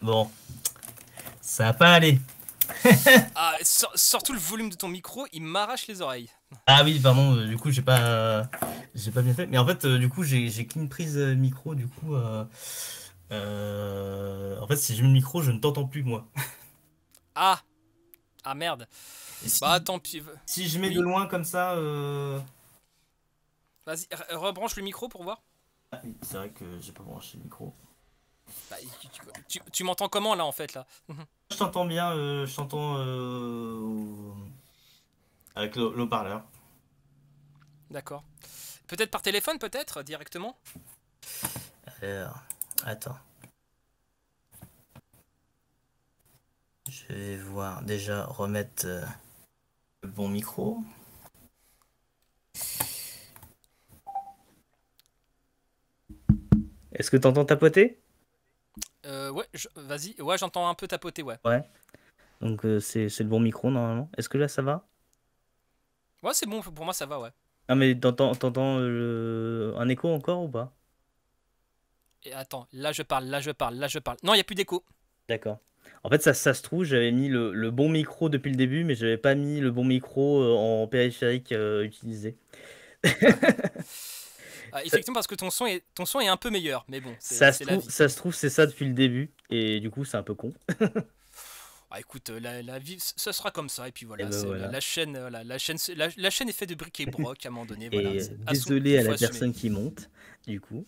Bon, ça va pas aller. Ah, surtout le volume de ton micro, il m'arrache les oreilles. Ah oui, pardon, du coup, j'ai pas bien fait. Mais en fait, du coup, j'ai qu'une prise micro, du coup. En fait, si je mets le micro, je ne t'entends plus, moi. Ah! Ah merde. Et Bah si, tant pis. si je mets de Oui, loin comme ça. vas-y, rebranche le micro pour voir. Ah oui, c'est vrai que j'ai pas branché le micro. Bah, tu m'entends comment là en fait là? Je t'entends bien, je t'entends avec l'haut-parleur. D'accord. Peut-être par téléphone, peut-être, directement? Alors, attends. Je vais voir, déjà remettre le bon micro. Est-ce que t'entends tapoter? Ouais, vas-y. Ouais, j'entends un peu tapoter, ouais. Ouais. Donc c'est le bon micro normalement. Est-ce que là ça va? Ouais, c'est bon, pour moi ça va, ouais. Ah, mais t'entends un écho encore ou pas? Et attends, là je parle, là je parle, là je parle. Non, il y a plus d'écho. D'accord. En fait, ça se trouve, j'avais mis le bon micro depuis le début, mais j'avais pas mis le bon micro en périphérique utilisé. Ah. Ça, Effectivement, parce que ton son est un peu meilleur, mais bon, ça se c'est la trouve, vie. ça se trouve, c'est ça depuis le début, et du coup, c'est un peu con. Ah, écoute, la vie, ça sera comme ça, et puis Et voilà, ben c'est voilà. la chaîne est faite de briques et broc à un moment donné, voilà, Et il désolé à faut la assumer. personne qui monte, du coup.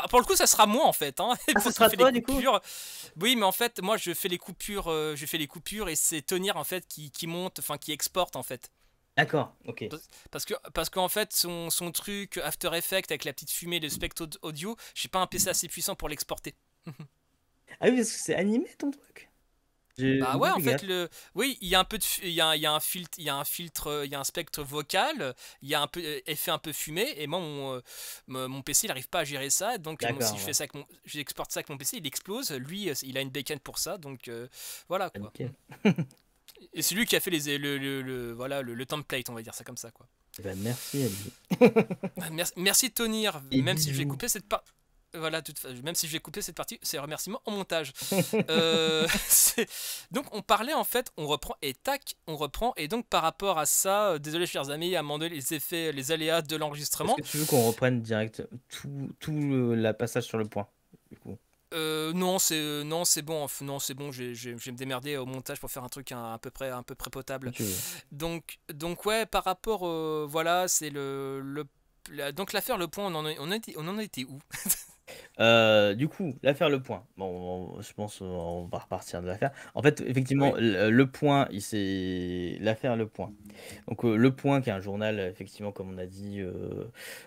Pour le coup, ça sera moi en fait, hein, Ah, ce qui sera fait les toi, du coup? coupures. Oui, mais en fait, moi, je fais les coupures et c'est Tonir en fait qui monte, enfin qui exporte en fait. D'accord, ok. Parce qu'en fait, son truc After Effects avec la petite fumée, le spectre audio, j'ai pas un PC assez puissant pour l'exporter. Ah oui, parce que c'est animé ton truc. J'ai Bah ouais, pas en fait fait, gaffe. oui, il y a un peu il y a un filtre, il y a un filtre, il y a un spectre vocal, il y a un peu effet un peu fumé, et moi mon PC il arrive pas à gérer ça, donc si D'accord, je ouais. fais ça avec j'exporte ça avec mon PC, il explose. Lui, il a une bécane pour ça, donc voilà Ah, quoi. nickel. Et c'est lui qui a fait voilà le template, on va dire ça comme ça quoi. Eh ben, merci, Ali. Merci Tonir, Et même si je vais bisous. couper cette part. Voilà, même si je vais couper cette partie, c'est remerciement en montage. Donc on parlait en fait, on reprend et tac, on reprend. Et donc par rapport à ça, désolé chers amis, à un moment donné, les effets, les aléas de Est-ce l'enregistrement. que tu veux qu'on reprenne direct la passage sur le point, du coup? Non c'est bon, non c'est bon, je vais me démerder au montage pour faire un truc à peu près Si potable. tu veux. Donc ouais, par rapport, voilà, c'est donc l'affaire le point, on en a été où? Du coup, l'affaire Le Point. Bon, je pense on va repartir de l'affaire. En fait, effectivement, Oui. Le Point, c'est l'affaire Le Point. Donc, Le Point, qui est un journal, effectivement, comme on a dit,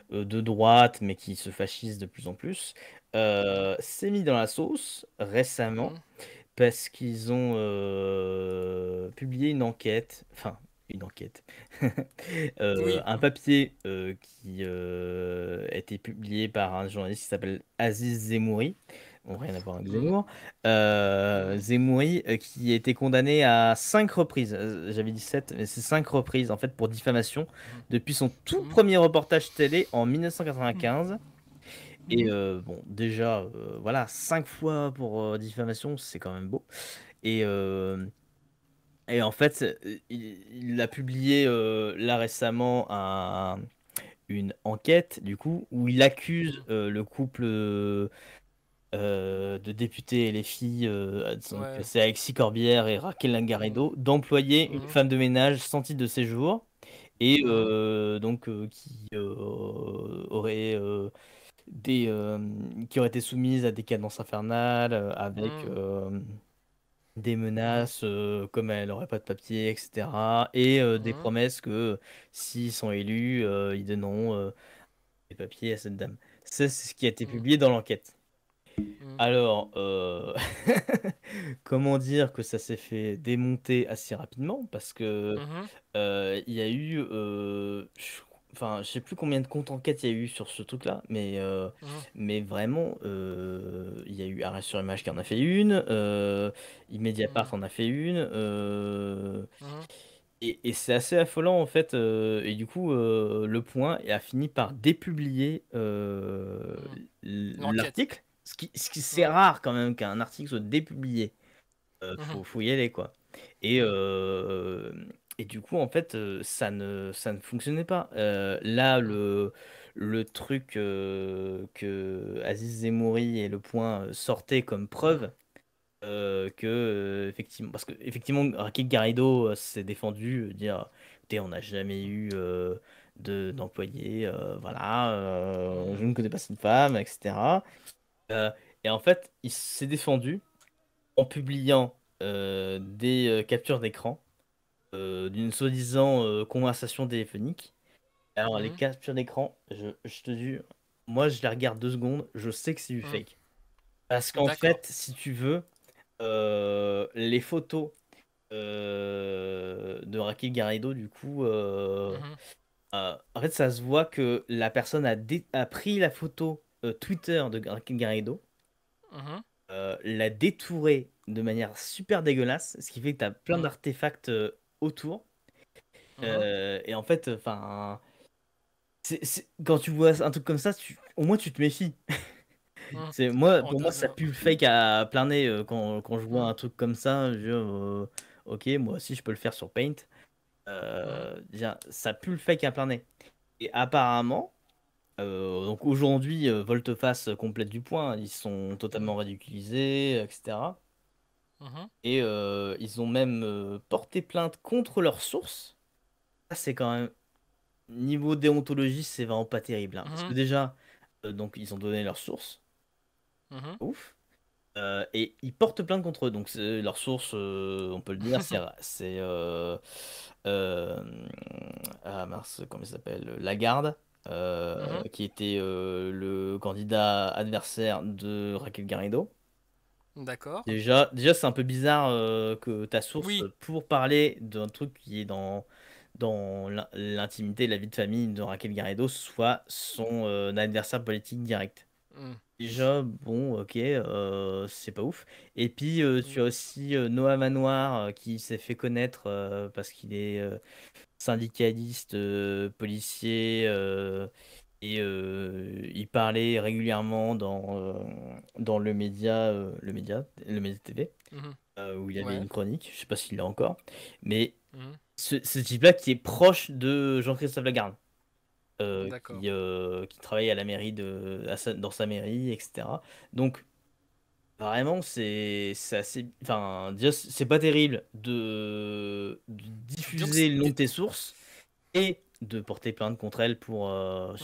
de droite, mais qui se fascise de plus en plus, s'est mis dans la sauce récemment Mhm. parce qu'ils ont publié une enquête, enfin, une enquête, Oui. un papier qui a été publié par un journaliste qui s'appelle Aziz Zemouri. Bon, rien à voir avec Mhm. Zemmour. Mhm. Zemouri qui a été condamné à 5 reprises. J'avais dit 7, mais c'est 5 reprises en fait pour diffamation depuis son tout Mhm. premier reportage télé en 1995. Et Mhm. bon, déjà, voilà, 5 fois pour diffamation, c'est quand même beau. Et, en fait, il a publié là récemment une enquête, du coup, où il accuse Mhm. le couple de députés et les filles, donc Ouais. c'est Alexis Corbière et Raquel Mhm. Garrido, d'employer une Mhm. femme de ménage sans titre de séjour et Mhm. donc qui aurait qui auraient été soumises à des cadences infernales, avec Mhm. des Mhm. menaces comme elle n'aurait pas de papier, etc. Et des Mhm. promesses que s'ils sont élus, ils donneront des papiers à cette dame. Ça, c'est ce qui a été Mhm. publié dans l'enquête. Mhm. Alors, comment dire que ça s'est fait démonter assez rapidement parce que Mhm. il y a eu, enfin, je sais plus combien de comptes enquête il y a eu sur ce truc-là, Mhm. mais vraiment, il y a eu Arrêt sur Image qui en a fait une, Mediapart Mhm. en a fait une, Mhm. et c'est assez affolant en fait, et du coup, Le Point a fini par dépublier Mhm. L'enquête. l'article, ce qui c'est Mhm. rare quand même qu'un article soit dépublié. Mhm. Faut y aller, quoi. Et, Mhm. du coup, en fait, ça ne fonctionnait pas. Là, Mhm. le truc que Aziz Zemouri et Le Point sortaient comme Mhm. preuve, que, effectivement, parce que effectivement, Raquel Garrido s'est défendu, dire, écoutez, on n'a jamais eu d'employé, voilà, je Mhm. ne connais pas cette femme, etc. Euh, et en fait, il s'est défendu en publiant des captures d'écran d'une soi-disant conversation téléphonique. Alors, les Mhm. captures d'écran, je te jure, moi je les regarde 2 secondes, je sais que c'est du Mhm. fake. Parce qu'en D'accord. fait, si tu veux, les photos de Raquel Garrido, du coup, Mhm. en fait, ça se voit que la personne a pris la photo Twitter de Raquel Garrido, Mhm. l'a détouré de manière super dégueulasse, ce qui fait que tu as plein Mhm. d'artefacts autour. Mhm. Et en fait, enfin, quand tu vois un truc comme ça, au moins tu te méfies. Mhm. Pour moi, ça Non. pue le fake à plein nez quand je vois Mhm. un truc comme ça. Ok, moi aussi je peux le faire sur Paint. Mhm. Déjà, ça pue le fake à plein nez. Et apparemment, donc aujourd'hui, volte-face complète du point, ils sont Mhm. totalement ridiculisés, etc. Mhm. Et ils ont même porté plainte contre leur source. Ça, c'est quand même, niveau déontologie, c'est vraiment pas terrible, hein. Parce que Mhm. déjà, donc ils ont donné leur source. Mhm. Ouf. Et ils portent plainte contre eux. Donc leur source, on peut le dire, c'est euh, ah mince, comment il s'appelle? Lagarde, Mhm. qui était le candidat adversaire de Raquel Garrido. D'accord. Déjà c'est un peu bizarre que ta source, Oui. pour parler d'un truc qui est dans l'intimité, la vie de famille de Raquel Garrido, soit son adversaire politique direct. Mhm. Déjà, bon, ok, c'est pas ouf. Et puis, tu Oui. as aussi Noah Manoir qui s'est fait connaître parce qu'il est syndicaliste, policier, et il parlait régulièrement dans le média TV, Mhm. où il avait Ouais. une chronique. Je sais pas s'il l'a encore, mais Mhm. ce type-là qui est proche de Jean-Christophe Lagarde, D'accord. qui travaille à la mairie dans sa mairie, etc. Donc, vraiment, c'est assez. Enfin, déjà, c'est pas terrible de Donc, diffuser le nom de tes sources et de porter plainte contre elles pour, mhm.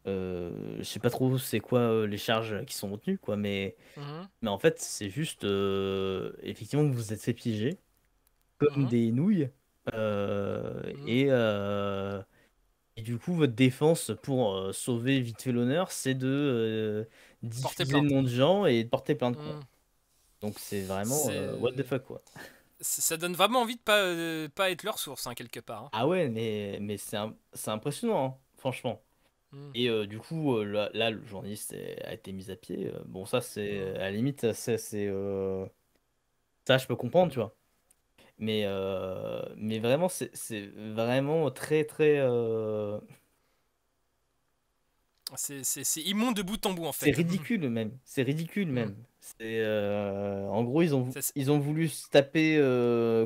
je sais pas trop c'est quoi les charges qui sont retenues, quoi, Mhm. mais en fait, c'est juste effectivement que vous êtes fait piéger comme Mhm. des nouilles. Mhm. Et du coup, votre défense pour sauver vite fait l'honneur, c'est de Porter diffuser le plainte. nom de gens et de porter plainte, quoi. Mhm. Donc c'est vraiment what the C'est... fuck, quoi. Ça donne vraiment envie de pas être leur source, hein, quelque part, hein. Ah ouais, mais c'est impressionnant, hein, franchement. Mhm. Et du coup, là, le journaliste a été mis à pied. Bon, ça, c'est Mhm. à la limite, ça, je peux comprendre, tu Mhm. vois. Mais vraiment, c'est vraiment très, très. C'est immonde de bout en bout, en C'est fait. ridicule même. C'est ridicule Mhm. même. En gros, Ça, c'est- ils ont voulu se taper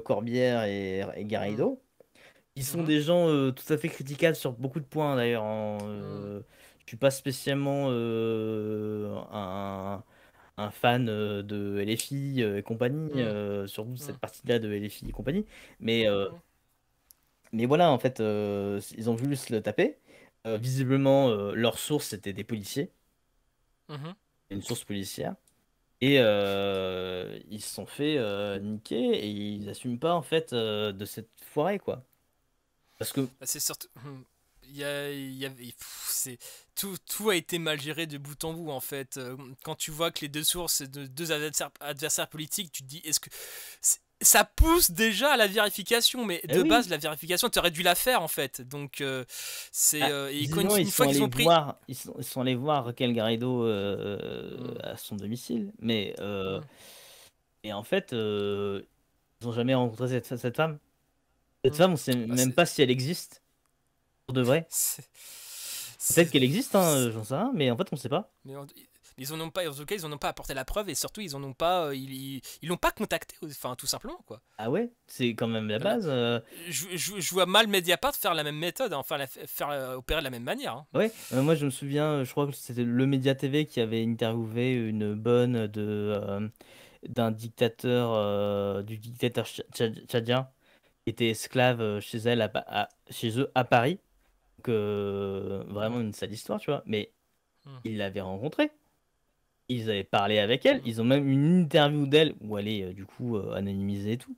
Corbière et Mhm. Garrido. Ils sont Mhm. des gens tout à fait critiquables sur beaucoup de points d'ailleurs, hein. Mhm. Je suis pas spécialement un fan de LFI et compagnie, Mhm. surtout cette Mhm. partie-là de LFI et compagnie. Mais, euh, Mhm. mais voilà, en fait, ils ont voulu se le taper. Visiblement, leur source, c'était des policiers, Mhm. une source policière. Et ils se sont fait niquer et ils assument pas en fait de cette foirée, quoi. Parce que Bah, c'est surtout. C'est tout a été mal géré de bout en bout en fait. Quand tu vois que les deux sources c'est de deux adversaires politiques, tu te dis est-ce que ça pousse déjà à la vérification, mais eh de oui, base la vérification tu aurais dû la faire en fait. Donc ah, et quand visiblement une fois qu'ils ont pris. ils sont allés voir Raquel Garrido Hmm, à son domicile, mais hmm, et en fait ils ont jamais rencontré cette femme. Cette hmm. femme, on sait Bah, même pas si elle existe pour de vrai. c'est- Peut-être c'est- qu'elle existe, hein, j'en sais rien, mais en fait on sait pas. mais ils en ont pas, en tout cas, ils en ont pas apporté la preuve et surtout ils en ont pas, ils l'ont pas contacté, enfin tout simplement quoi. Ah ouais, c'est quand même la Là, base. je vois mal Mediapart faire la même méthode, enfin faire opérer de la même manière, hein. Ouais, moi je me souviens, je crois que c'était le Média TV qui avait interviewé une bonne d'un dictateur, du dictateur tchadien, qui était esclave chez elle, chez eux à Paris. Donc Mm, vraiment une sale histoire, tu vois. Mais mm, ils l'avaient rencontrée, ils avaient parlé avec elle, mm, ils ont même une interview d'elle où elle est du coup anonymisée et tout.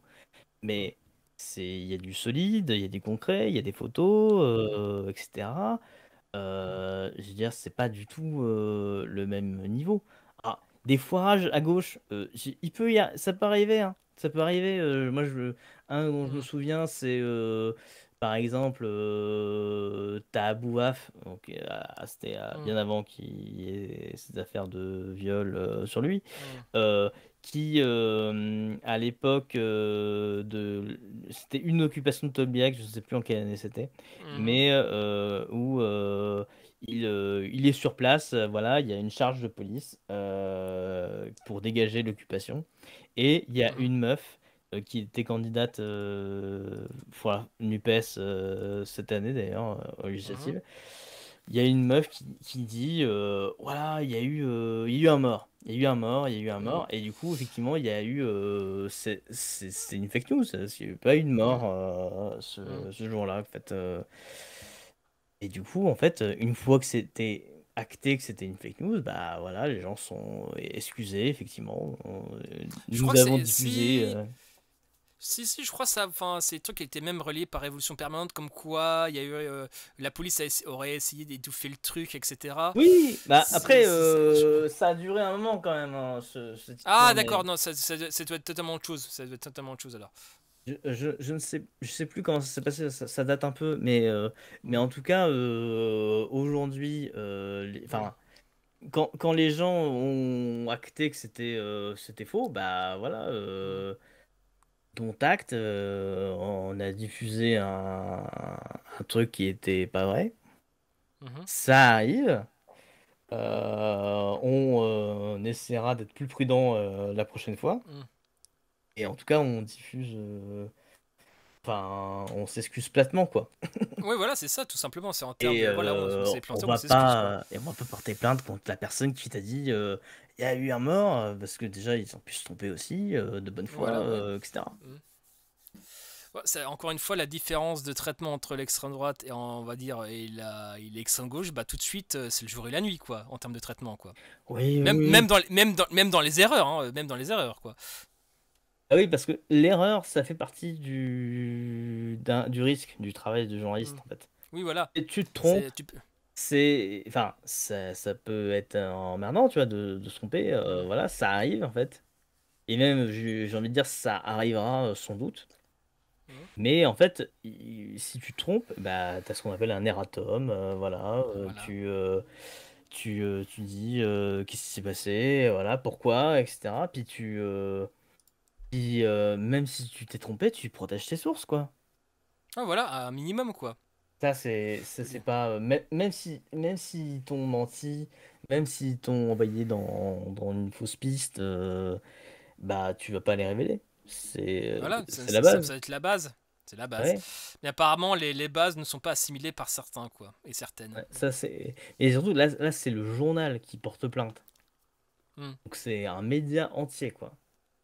mm, Mais il y a du solide, il y a du concret, il y a des photos, mm, etc. Je veux dire, c'est pas du tout le même niveau. Ah, des foirages à gauche, ça peut arriver, hein. Ça peut arriver. Moi, un dont je me mm, souviens, c'est par exemple, t'as Abou Waf, donc c'était mm, bien avant qu'il y ait ces affaires de viol sur lui. mm, Euh, qui, à l'époque, c'était une occupation de Tolbiac, je ne sais plus en quelle année c'était, Mhm. mais où il est sur place, voilà, il y a une charge de police pour dégager l'occupation, et il y a Mhm. une meuf qui était candidate voilà, NUPES cette année d'ailleurs, aux Mhm. législatives. Il y a une meuf qui dit voilà, il y a eu un mort. Il y a eu un mort, il y a eu un Mhm. mort. Et du coup, effectivement, il y a eu. C'est une fake news. Parce qu'il n'y a eu pas eu de mort Mhm. Mhm. ce jour-là. En fait, et du coup, en fait, une fois que c'était acté que c'était une fake news, bah voilà, les gens sont excusés, effectivement. Je crois Nous que avons c'est diffusé. si, je crois ça, enfin, c'est des trucs qui étaient même reliés par Révolution Permanente, comme quoi il y a eu, la police aurait essayé d'étouffer le truc, etc. Oui, bah après, Je- ça a duré un moment quand même, hein, cette Ah, histoire, d'accord, mais. non, ça doit être totalement autre chose. Ça doit être totalement autre chose alors. Je sais plus comment ça s'est passé, ça date un peu, mais Mm, en tout cas, aujourd'hui, mm, enfin, quand les gens ont acté que c'était faux, bah voilà, mm, dont acte, on a diffusé un truc qui était pas vrai. mhm. Ça arrive. On essaiera d'être plus prudent la prochaine fois. Mm. Et en tout cas, on diffuse. Enfin, on s'excuse platement, quoi. Oui, voilà, c'est ça, tout simplement. C'est en termes Et de, voilà, on s'est planté, on s'excuse, quoi. on va pas porter plainte contre la personne qui t'a dit il y a eu un mort, parce que déjà ils ont pu se tromper aussi, de bonne foi, Voilà, ouais. etc. Mm. Ouais, c'est encore une fois la différence de traitement entre l'extrême droite et on va dire et l'extrême gauche, bah tout de suite c'est le jour et la nuit quoi en termes de traitement quoi. Oui, oui, oui. Même dans les erreurs hein, même dans les erreurs quoi. Ah oui, parce que l'erreur, ça fait partie du risque du travail de Mm. journaliste, en fait. Oui voilà, Et tu te trompes, c'est tu peux. enfin, ça peut être emmerdant, tu vois, de se tromper, Mm. voilà, ça arrive, en fait. Et même, j'ai envie de dire, ça arrivera sans doute. Mm. Mais en fait, si tu te trompes, bah, tu as ce qu'on appelle un erratum. Voilà, Voilà. tu dis qu'est-ce qui s'est passé, voilà, pourquoi, etc. Puis même si tu t'es trompé, tu protèges tes sources, quoi. Ah voilà, un minimum quoi. Ça, c'est pas. Même si t'ont menti, même si t'ont envoyé dans une fausse piste, bah, tu vas pas les révéler. Voilà, C'est la base. va être la base. C'est la base. Ouais. Mais apparemment les bases ne sont pas assimilées par certains quoi et certaines. Ouais, ça c'est et surtout là c'est le journal qui porte plainte. Mm. Donc c'est un média entier quoi.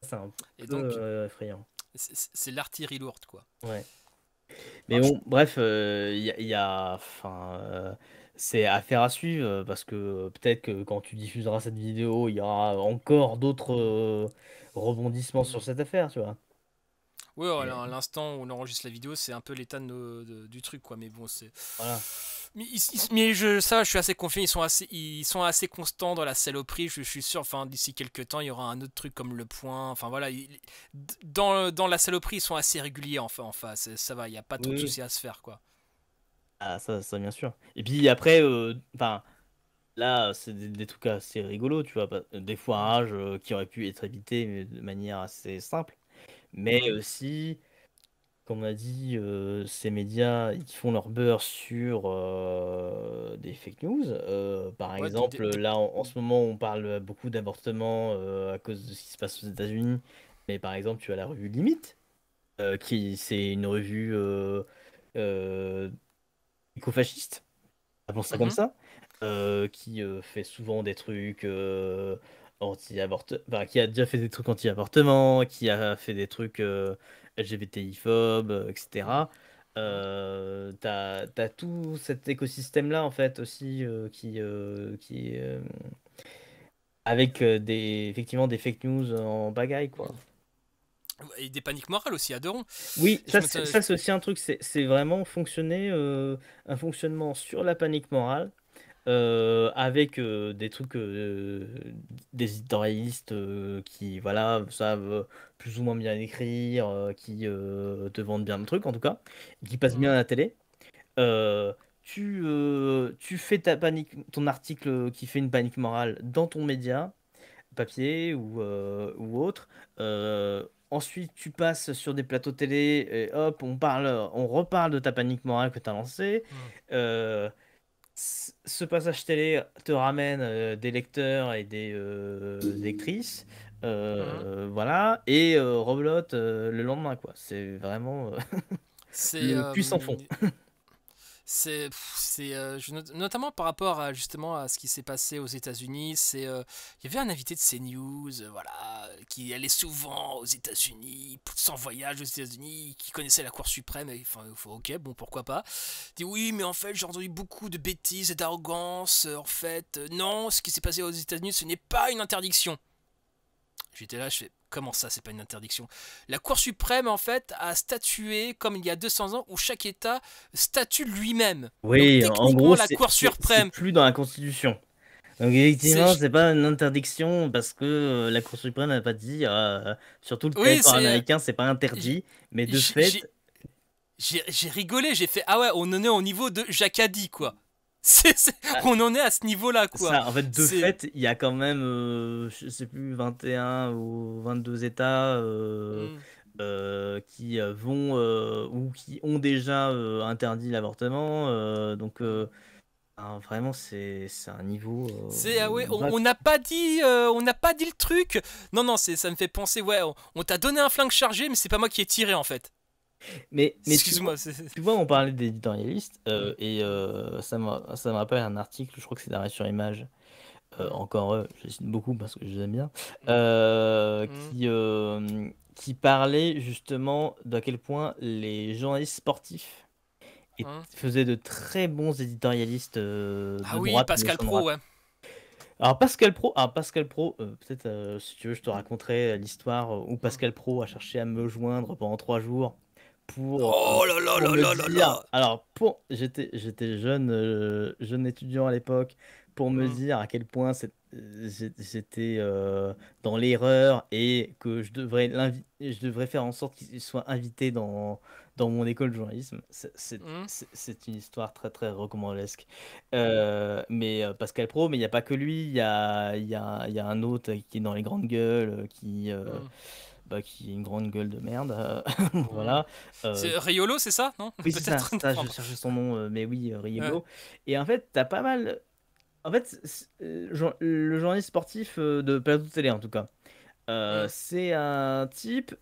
C'est un Et peu donc effrayant. c'est l'artillerie lourde quoi. Ouais. Mais Ah, bon, bref, enfin, c'est affaire à suivre parce que peut-être que quand tu diffuseras cette vidéo, il y aura encore d'autres rebondissements sur mm. cette affaire, tu vois. Ouais, Et à l'instant où on enregistre la vidéo, c'est un peu l'état du truc, quoi. Mais bon, c'est. voilà. Mais je suis assez confiant. Ils sont assez constants dans la saloperie. Je suis sûr. Enfin, d'ici quelques temps, il y aura un autre truc comme le point. Enfin voilà, dans la saloperie, ils sont assez réguliers. Enfin, ça va. Il n'y a pas trop de Oui. soucis à se faire, quoi. Ah, ça bien sûr. Et puis après, enfin. Là, c'est des trucs assez rigolos, tu vois, des Mm, foirages qui auraient pu être évités mais de manière assez simple. Mais mhm, aussi, comme on a dit, ces médias, ils font leur beurre sur des fake news. Par ouais, exemple, là, en ce moment, on parle beaucoup d'avortement à cause de ce qui se passe aux États-Unis. Mais par exemple, tu as la revue Limite, c'est une revue euh, écofasciste, appelons ça comme mhm, ça, qui fait souvent des trucs anti-avortement, enfin, qui a déjà fait des trucs anti-avortement, qui a fait des trucs LGBTI-phobes, mhm, etc. mhm. T'as tout cet écosystème-là, en fait, aussi, avec effectivement des fake news en bagaille, quoi. Et des paniques morales aussi, adorons. Oui, Je me. ça c'est aussi un truc, c'est vraiment fonctionner, un fonctionnement sur la panique morale avec des trucs, des éditorialistes qui voilà, savent plus ou moins bien écrire, qui te vendent bien le truc en tout cas, qui passent bien à Mhm, la télé. Euh, tu fais ton article qui fait une panique morale dans ton média, papier ou autre. Ensuite, tu passes sur des plateaux télé et hop, on reparle de ta panique morale que tu as lancée. Mm. Euh, Ce passage télé te ramène des lecteurs et des lectrices. Mm. Voilà. Et rebelote le lendemain, quoi. C'est vraiment C'est le puissant fond. notamment par rapport à justement à ce qui s'est passé aux États-Unis. Il y avait un invité de CNews, voilà, qui allait souvent aux États-Unis, sans voyage aux États-Unis, qui connaissait la Cour suprême. Et, enfin, ok, bon, pourquoi pas. Il dit oui, mais en fait, j'ai entendu beaucoup de bêtises et d'arrogance. En fait, non, ce qui s'est passé aux États-Unis, ce n'est pas une interdiction. J'étais là, je fais comment ça, c'est pas une interdiction? La Cour suprême, en fait, a statué, comme il y a 200 ans, où chaque État statue lui-même. Donc Oui, en techniquement, gros, la Cour c'est suprême, plus dans la Constitution. Donc c'est. effectivement, c'est pas une interdiction parce que la Cour suprême n'a pas dit sur tout le Oui, territoire c'est. américain, c'est pas J'ai interdit, mais de j'ai- fait, j'ai rigolé, j'ai fait ah ouais, on en est au niveau de Jacadi, quoi. ah, On en est à ce niveau-là, quoi. ça, en fait, de C'est. fait, il y a quand même, je sais plus, 21 ou 22 États Hmm. qui vont ou qui ont déjà interdit l'avortement. Donc vraiment, c'est un niveau C'est ah ouais, vaste. on n'a pas dit le truc. Non non, ça me fait penser ouais, on t'a donné un flingue chargé, mais c'est pas moi qui ai tiré en fait. Mais Excuse-moi. tu vois, on parlait d'éditorialistes Mm, et ça me rappelle un article, je crois que c'est d'Arrêt sur Image, mm, encore eux, je les cite beaucoup parce que je les aime bien, mm, mm, qui parlait justement d'à quel point les journalistes sportifs mm. faisaient de très bons éditorialistes Ah de oui, droite ou Pascal d'extrême Pro, droite. ouais. Pascal Pro, peut-être si tu veux, je te raconterai l'histoire où Mm. Pascal Pro a cherché à me joindre pendant 3 jours Oh là là pour là me là là dire. là. Alors, j'étais jeune étudiant à l'époque, pour me Mm, dire à quel point j'étais dans l'erreur et que je devrais faire en sorte qu'il soit invité dans mon école de journalisme. mm, C'est une histoire très très rocambolesque. Mais Pascal Pro, mais il n'y a pas que lui, il y a un autre qui est dans les grandes gueules, mm, qui est une grande gueule de merde. mm. Voilà. Euh, C'est Riolo, c'est ça? Non? oui, c'est ça, Peut-être. c'est ça, je cherchais son nom, mais oui, Ouais. Riolo. Et en fait, t'as pas mal. En fait, le journaliste sportif de plateau de télé, en tout cas, Mm, c'est un type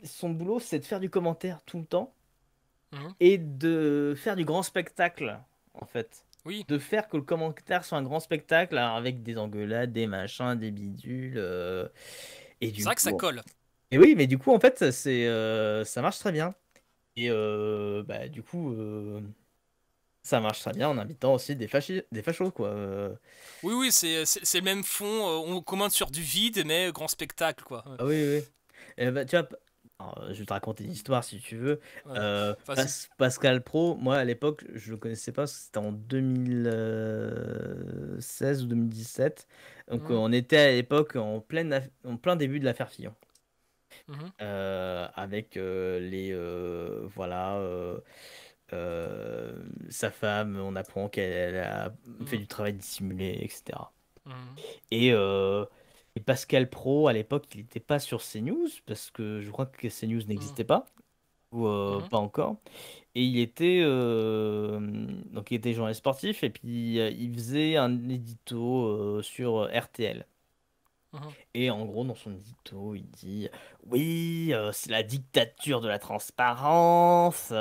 son boulot, c'est de faire du commentaire tout le temps mm. et de faire du grand spectacle, en fait. Oui, De faire que le commentaire soit un grand spectacle, alors avec des engueulades, des machins, des bidules. Et c'est du vrai que ça coup. colle. Et oui, mais du coup, en fait, ça marche très bien. Et du coup, ça marche très bien en invitant aussi des fachos, quoi. Oui, oui, c'est le même fond. On commande sur du vide, mais grand spectacle, quoi. Ouais. Ah oui, oui. Tu vois, alors, je vais te raconter une histoire si tu veux. Ouais. Vas-y. Pascal Pro, moi à l'époque, je le connaissais pas, c'était en 2016 ou 2017. Donc Mm, on était à l'époque en plein début de l'affaire Fillon. mhm, Avec voilà, sa femme, on apprend qu'elle a fait mm, du travail dissimulé, etc. mm, Et, euh, et Pascal Pro, à l'époque, il n'était pas sur CNews, parce que je crois que CNews mm, n'existait pas, ou mhm, pas encore. Et donc il était journaliste sportif, et puis il faisait un édito sur RTL. mhm. Et en gros, dans son édito, il dit oui, c'est la dictature de la transparence, Oui,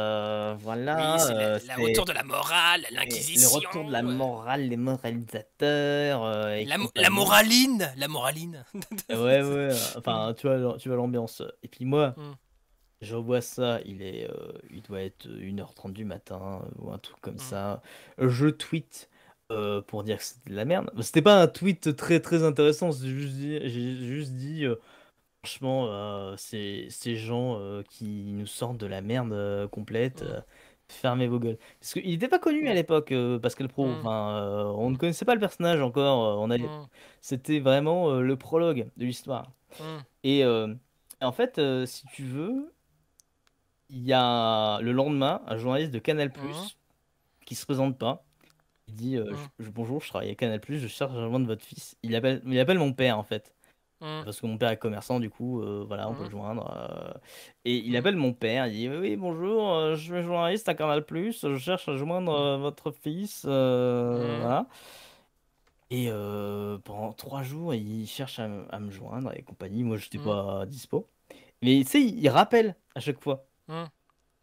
voilà, c'est c'est retour de la morale, le l'inquisition. retour de la morale, les moralisateurs, et La compagnie. moraline. La moraline. Ouais, ouais, enfin, tu vois l'ambiance. Et puis moi, Mm, je revois ça, il doit être 1h30 du matin, ou un truc comme mm, ça. Je tweet pour dire que c'était de la merde. C'était pas un tweet très très intéressant, j'ai juste dit. Franchement, ces gens qui nous sortent de la merde complète, mm, fermez vos gueules. Parce qu'il n'était pas connu à mm, l'époque, Pascal Pro. mm, Enfin, on ne mm, connaissait pas le personnage encore. mm, C'était vraiment le prologue de l'histoire. mm, Et en fait, si tu veux, il y a le lendemain un journaliste de Canal+ mm, qui se présente pas. Il dit Mmh. Bonjour, je travaille à Canal+, je cherche à joindre votre fils. Il appelle mon père en fait. Mmh. Parce que mon père est commerçant, du coup, voilà, on peut le Mmh. joindre. Et il Mmh. appelle mon père, il dit oui, oui, bonjour, je suis journaliste à Canal+, je cherche à joindre votre fils. Mmh. Voilà. Et pendant 3 jours, il cherche à me joindre et compagnie. Moi, je n'étais Mmh. pas dispo. Mais tu sais, il rappelle à chaque fois. Mmh.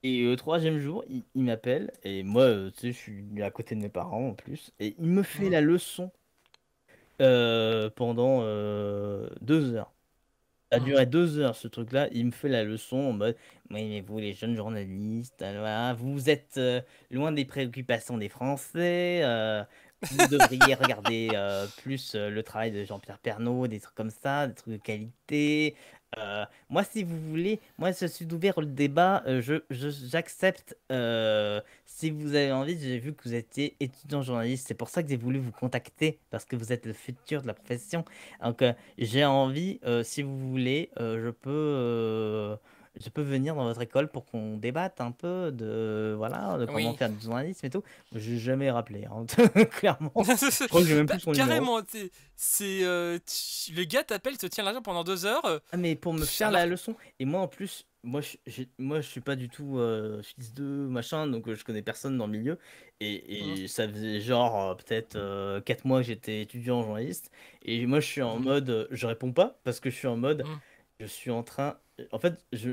Et le troisième jour, il m'appelle. Et moi, tu sais, je suis à côté de mes parents en plus. Et il me fait Mmh. la leçon pendant 2 heures. Ça a Mmh. duré 2 heures ce truc-là. Il me fait la leçon en mode oui, mais vous, les jeunes journalistes, voilà, vous êtes loin des préoccupations des Français. Vous devriez regarder plus le travail de Jean-Pierre Pernaut, des trucs comme ça, des trucs de qualité. Moi, si vous voulez, moi, je suis ouvert au débat. J'accepte. Si vous avez envie, j'ai vu que vous étiez étudiant journaliste. C'est pour ça que j'ai voulu vous contacter, parce que vous êtes le futur de la profession. Donc, j'ai envie, si vous voulez, je peux venir dans votre école pour qu'on débatte un peu de, voilà, de comment Oui. faire du journalisme et tout. J'ai jamais rappelé, hein, clairement. Je crois que j'ai même Bah, plus son numéro. carrément, le gars t'appelle, te tient l'argent pendant 2 heures, Ah, mais pour me faire la alors. leçon. Et moi, en plus, moi, je suis pas du tout fils de machin, donc je connais personne dans le milieu. Mmh. Et ça faisait genre peut-être 4 mois que j'étais étudiant en journaliste. Et moi, je suis en Mmh. mode, je réponds pas parce que je suis en mode, Mmh. je suis en train. En fait, je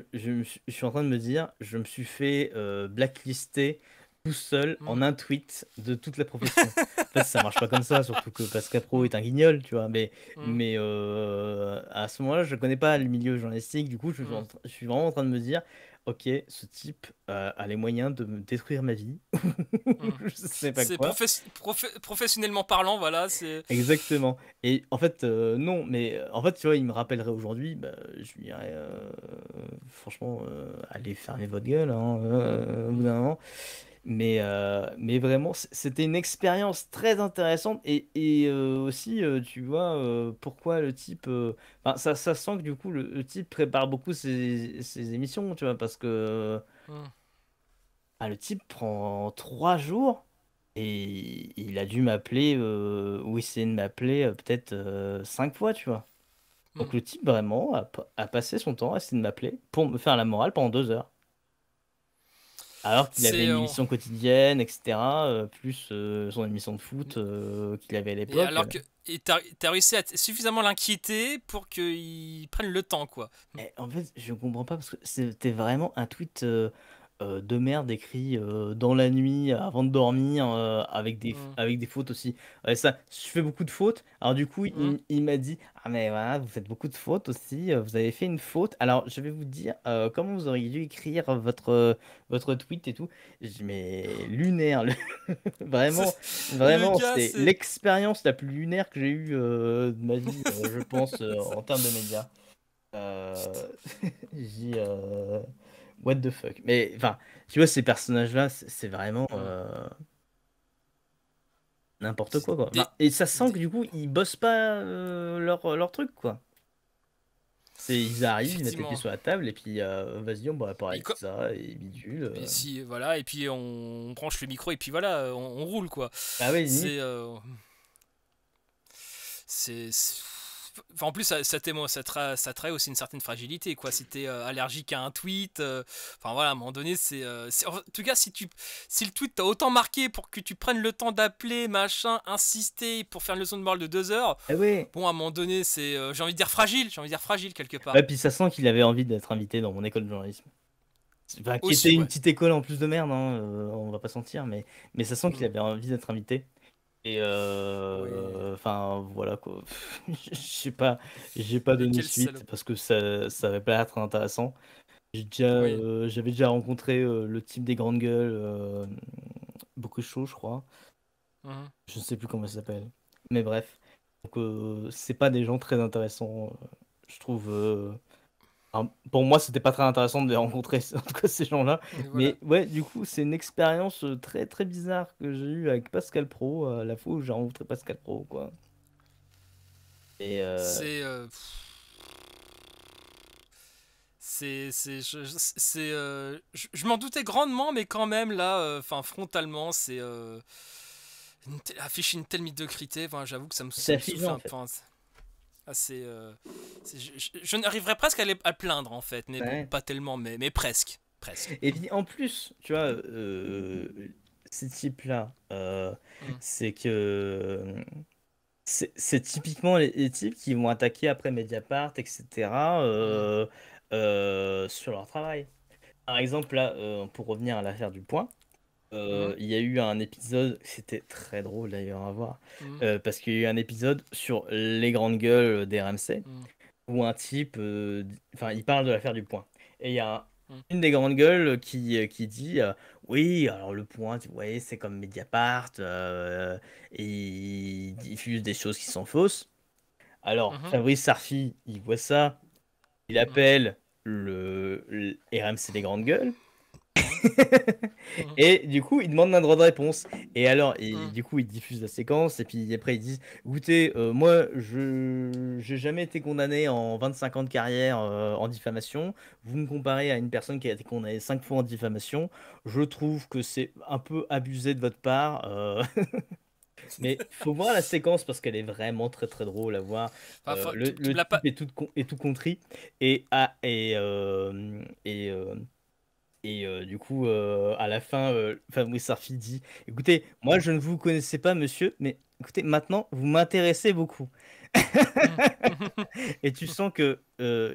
suis en train de me dire, je me suis fait blacklister tout seul Mmh. en un tweet de toute la profession. En fait, ça marche pas comme ça, surtout que Pascal Pro Mmh. est un guignol, tu vois. Mais, Mmh. mais à ce moment-là, je connais pas le milieu journalistique. Du coup, Mmh. je suis vraiment en train de me dire, ok, ce type a les moyens de me détruire ma vie. Mmh. Je sais pas C'est quoi. professionnellement parlant, voilà, c'est. Exactement. Et en fait, non, mais en fait, tu vois, il me rappellerait aujourd'hui, bah, je lui dirais, franchement, allez fermer votre gueule, hein, au bout Mmh. d'un moment. Mais vraiment, c'était une expérience très intéressante. Et aussi, tu vois, pourquoi le type. Enfin, ça sent que du coup, le type prépare beaucoup ses émissions, tu vois, parce que Mmh. le type prend 3 jours. Et il a dû m'appeler, ou essayer de m'appeler peut-être 5 fois, tu vois. Mmh. Donc le type vraiment a passé son temps à essayer de m'appeler pour me faire la morale pendant 2 heures. Alors qu'il avait C'est. une émission quotidienne, etc. Plus son émission de foot qu'il avait à Et l'époque. alors que. Et t'as réussi à suffisamment l'inquiéter pour qu'il prenne le temps, quoi. Et en fait, je comprends pas parce que c'était vraiment un tweet de merde écrit dans la nuit avant de dormir Mmh. avec des fautes aussi. Ouais, ça, je fais beaucoup de fautes. Alors du coup, Mmh. il m'a dit, ah mais voilà, vous faites beaucoup de fautes aussi. Vous avez fait une faute. Alors je vais vous dire comment vous auriez dû écrire votre tweet et tout. Je dis, mais lunaire, vraiment, Le vraiment, gars, c'est c'est. l'expérience la plus lunaire que j'ai eue de ma vie, je pense, en termes de médias. Euh, j'ai dit what the fuck. Mais enfin, tu vois, ces personnages-là, c'est vraiment Mmh. n'importe quoi, quoi. Des, Enfin, et ça sent des- que du coup, ils bossent pas leur truc, quoi. Ils arrivent, ils mettent les pieds Effectivement. sur la table et puis vas-y, on va Et, parler de ça et bidule. et si, voilà, et puis on branche le micro et puis voilà, on roule, quoi. Ah ouais, limite. C'est. Enfin, en plus, ça trahit aussi une certaine fragilité, quoi. Si t'es allergique à un tweet, enfin voilà, à un moment donné, en tout cas, si le tweet t'a autant marqué pour que tu prennes le temps d'appeler, machin, insister pour faire une leçon de morale de 2 heures, Ah ouais. bon, à un moment donné, j'ai envie de dire fragile, quelque part. Ouais, puis ça sent qu'il avait envie d'être invité dans mon école de journalisme. Enfin, qui était Aussi, une ouais. petite école en plus de merde, hein, on va pas sentir, mais ça sent qu'il Mm. avait envie d'être invité. Et Oui. enfin voilà quoi. J'ai pas Mais donné quel suite salaud. parce que ça avait pas être intéressant. Oui. J'avais déjà rencontré le type des grandes gueules, beaucoup chaud, je crois. Mhm. Je ne sais plus comment ça s'appelle. Mais bref. Donc c'est pas des gens très intéressants, je trouve. Enfin, pour moi, c'était pas très intéressant de les rencontrer, en tout cas ces gens-là. Et voilà. Mais ouais, du coup, c'est une expérience très très bizarre que j'ai eue avec Pascal Pro, la fois où j'ai rencontré Pascal Pro, quoi. Et C'est. Je m'en doutais grandement, mais quand même, là, enfin, frontalement, c'est. Affiche une telle médiocrité, enfin, j'avoue que C'est ça me souffle affligeant en un fait. peu. Ah, je n'arriverais presque à plaindre en fait, mais bon, Ouais. pas tellement, mais presque. Presque. Et puis en plus, tu vois, ces types-là, Hmm. c'est que c'est typiquement les types qui vont attaquer après Mediapart, etc., Hmm. sur leur travail. Par exemple, là, pour revenir à l'affaire du Point, Hmm. il y a eu un épisode, c'était très drôle d'ailleurs à voir, Hmm. parce qu'il y a eu un épisode sur les grandes gueules des RMC, Hmm. où un type, enfin, il parle de l'affaire du Point. Et il y a Hmm. une des grandes gueules qui dit oui, alors le Point, vous voyez, c'est comme Mediapart, et il diffuse des choses qui sont fausses. Alors, Mhm. Fabrice Sarfi, il voit ça, il Mhm. appelle le RMC des grandes gueules. Mhm. Mhm. Et du coup, ils demandent un droit de réponse. Et alors, Mhm. du coup, ils diffusent la séquence. Et puis après, ils disent, écoutez, moi, je j'ai jamais été condamné en 25 ans de carrière en diffamation. Vous me comparez à une personne qui a été condamnée 5 fois en diffamation. Je trouve que c'est un peu abusé de votre part. Mais faut voir la séquence parce qu'elle est vraiment très très drôle à voir. Enfin, tu Le me l'as pas. type est tout contrit. Et du coup, à la fin, Fabrice Sarfi dit, écoutez, moi je ne vous connaissais pas, monsieur, mais écoutez, maintenant vous m'intéressez beaucoup. Mhm. Et tu sens que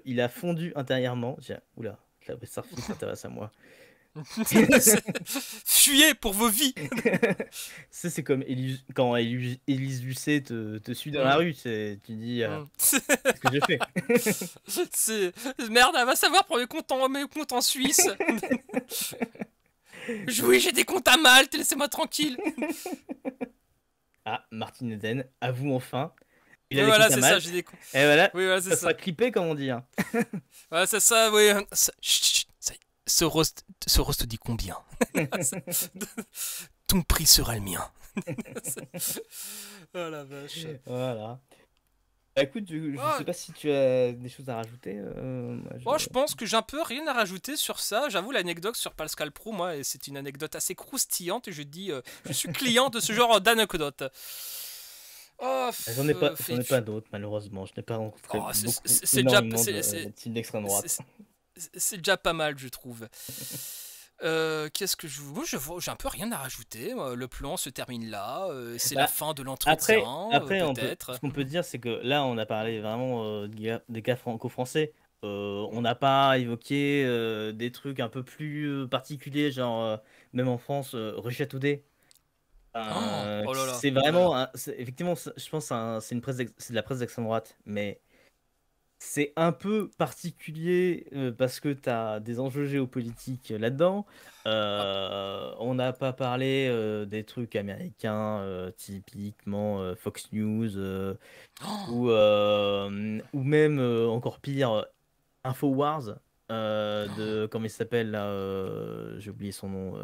il a fondu intérieurement. Oula, Fabrice Sarfi s'intéresse à moi. Fuyez pour vos vies. Ça, c'est comme quand Élise Lucet te suit dans la Mhm. rue. Tu dis, Mhm. qu'est-ce que je fais? C'est merde, elle va savoir pour mes comptes en Suisse. Oui, j'ai des comptes à Malte, laissez-moi tranquille. Ah, Martin Eden, avoue enfin, il a Oui, des voilà, comptes à c'est ça, j'ai Malte. des comptes. Et voilà, Oui, voilà, c'est ça sera ça. clippé, comme on dit, hein. Voilà, c'est ça, oui. Chut, chut, ce roast dit combien? Ton prix sera le mien. Oh la vache. Voilà. Bah, écoute, je sais Oh, pas si tu as des choses à rajouter. Moi, moi, je pense que j'ai un peu rien à rajouter sur ça. J'avoue, l'anecdote sur Pascal Pro, moi, c'est une anecdote assez croustillante et je dis, je suis client de ce genre d'anecdote. Oh, J'en ai pas d'autres, malheureusement. Je n'ai pas rencontré oh, c'est déjà, énormément de types d'extrême droite. c'est déjà pas mal, je trouve. Qu'est-ce que je. Moi, j'ai un peu rien à rajouter. Le plan se termine là. C'est la Bah, fin de l'entretien, ce peut-être. qu'on peut dire, c'est que là, on a parlé vraiment des cas franco-français. On n'a pas évoqué des trucs un peu plus particuliers, genre, même en France, Russia Today. Oh, oh là là, C'est oh là là. vraiment, effectivement, je pense, c'est une c'est de la presse d'extrême droite, mais c'est un peu particulier parce que tu as des enjeux géopolitiques là-dedans. Ah, On n'a pas parlé des trucs américains, typiquement Fox News, oh, ou même encore pire, InfoWars, comment il s'appelle là, j'ai oublié son nom.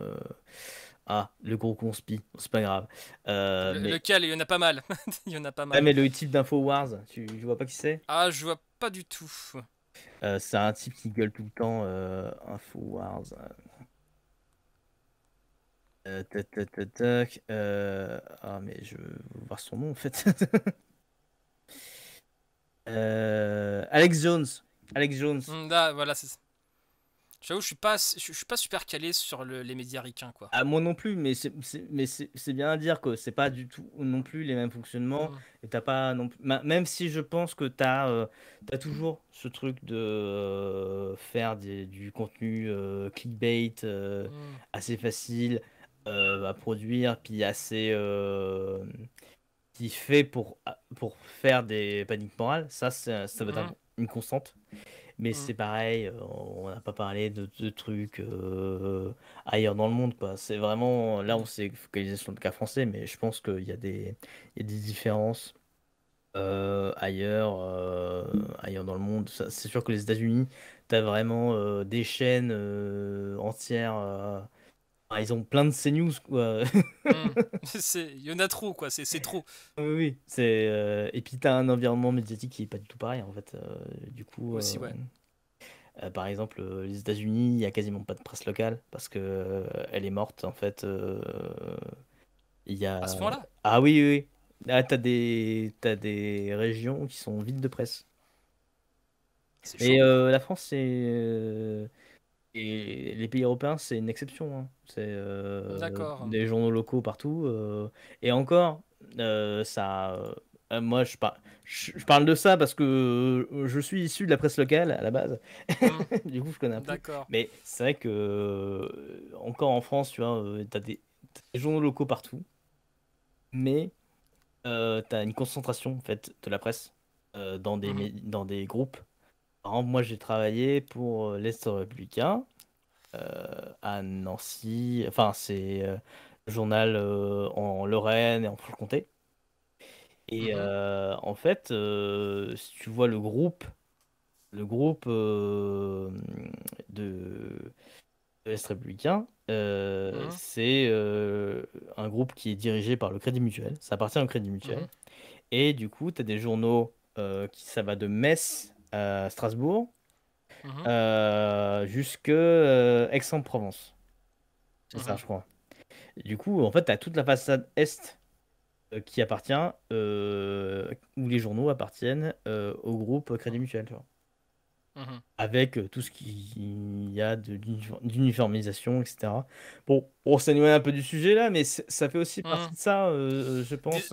Ah, le gros conspi, c'est pas grave. Mais, lequel? Il y en a pas mal. Il y en a pas ah, mal. mais le type d'InfoWars, tu vois pas qui c'est? Ah, je vois pas du tout. C'est un type qui gueule tout le temps, InfoWars. Tac, tac, tac, tac, ah, mais je veux voir son nom en fait. Alex Jones. Alex Jones. Là, voilà, c'est ça. J'avoue, je suis pas super calé sur les médias ricains, quoi. Ah, moi non plus, mais c'est bien à dire que c'est pas du tout non plus les mêmes fonctionnements. Hmm. Et t'as pas non plus. Même si je pense que t'as toujours ce truc de faire du contenu clickbait Hmm. assez facile à produire, puis assez. Qui fait pour faire des paniques morales. Ça va être Hmm. une constante. Mais Hmm. c'est pareil, on n'a pas parlé de trucs ailleurs dans le monde, quoi. C'est vraiment, là, Hmm. on s'est focalisé sur le cas français, mais je pense qu'il y a il y a des différences ailleurs dans le monde. C'est sûr que les États-Unis, tu as vraiment des chaînes entières. Ils ont plein de CNews, quoi. Hmm. Il y en a trop, quoi. C'est trop. Oui, oui. Et puis, tu as un environnement médiatique qui est pas du tout pareil, en fait. Du coup. Aussi, ouais. Par exemple, les États-Unis, il y a quasiment pas de presse locale parce que elle est morte en fait. Il y À ce a... point-là? Ah oui, oui, oui. Ah, t'as des régions qui sont vides de presse. C'est Mais chaud. la France, et les pays européens, c'est une exception, hein. C'est D'accord. des journaux locaux partout. Et encore, ça. Moi, je parle de ça parce que je suis issu de la presse locale à la base. Hmm, Du coup, je connais un peu. d'accord. Mais c'est vrai que, encore en France, tu vois, t'as des journaux locaux partout. Mais t'as une concentration, en fait, de la presse Mhm, dans des groupes. Par exemple, moi, j'ai travaillé pour l'Est républicain à Nancy. Enfin, c'est le journal en Lorraine et en Franche-Comté. Et mhm, en fait, si tu vois le groupe de l'Est républicain, mhm, c'est un groupe qui est dirigé par le Crédit Mutuel. Ça appartient au Crédit Mutuel. mhm, Et du coup, tu as des journaux ça va de Metz à Strasbourg mhm, jusque Aix-en-Provence. C'est ça, mhm. je crois. Et du coup, en fait, tu as toute la façade est qui appartient, où les journaux appartiennent au groupe Crédit Mutuel, tu vois. Mhm. Avec tout ce qu'il y a d'uniformisation, etc. Bon, on s'éloigne un peu du sujet là, mais ça fait aussi Mhm. partie de ça, je Des, pense.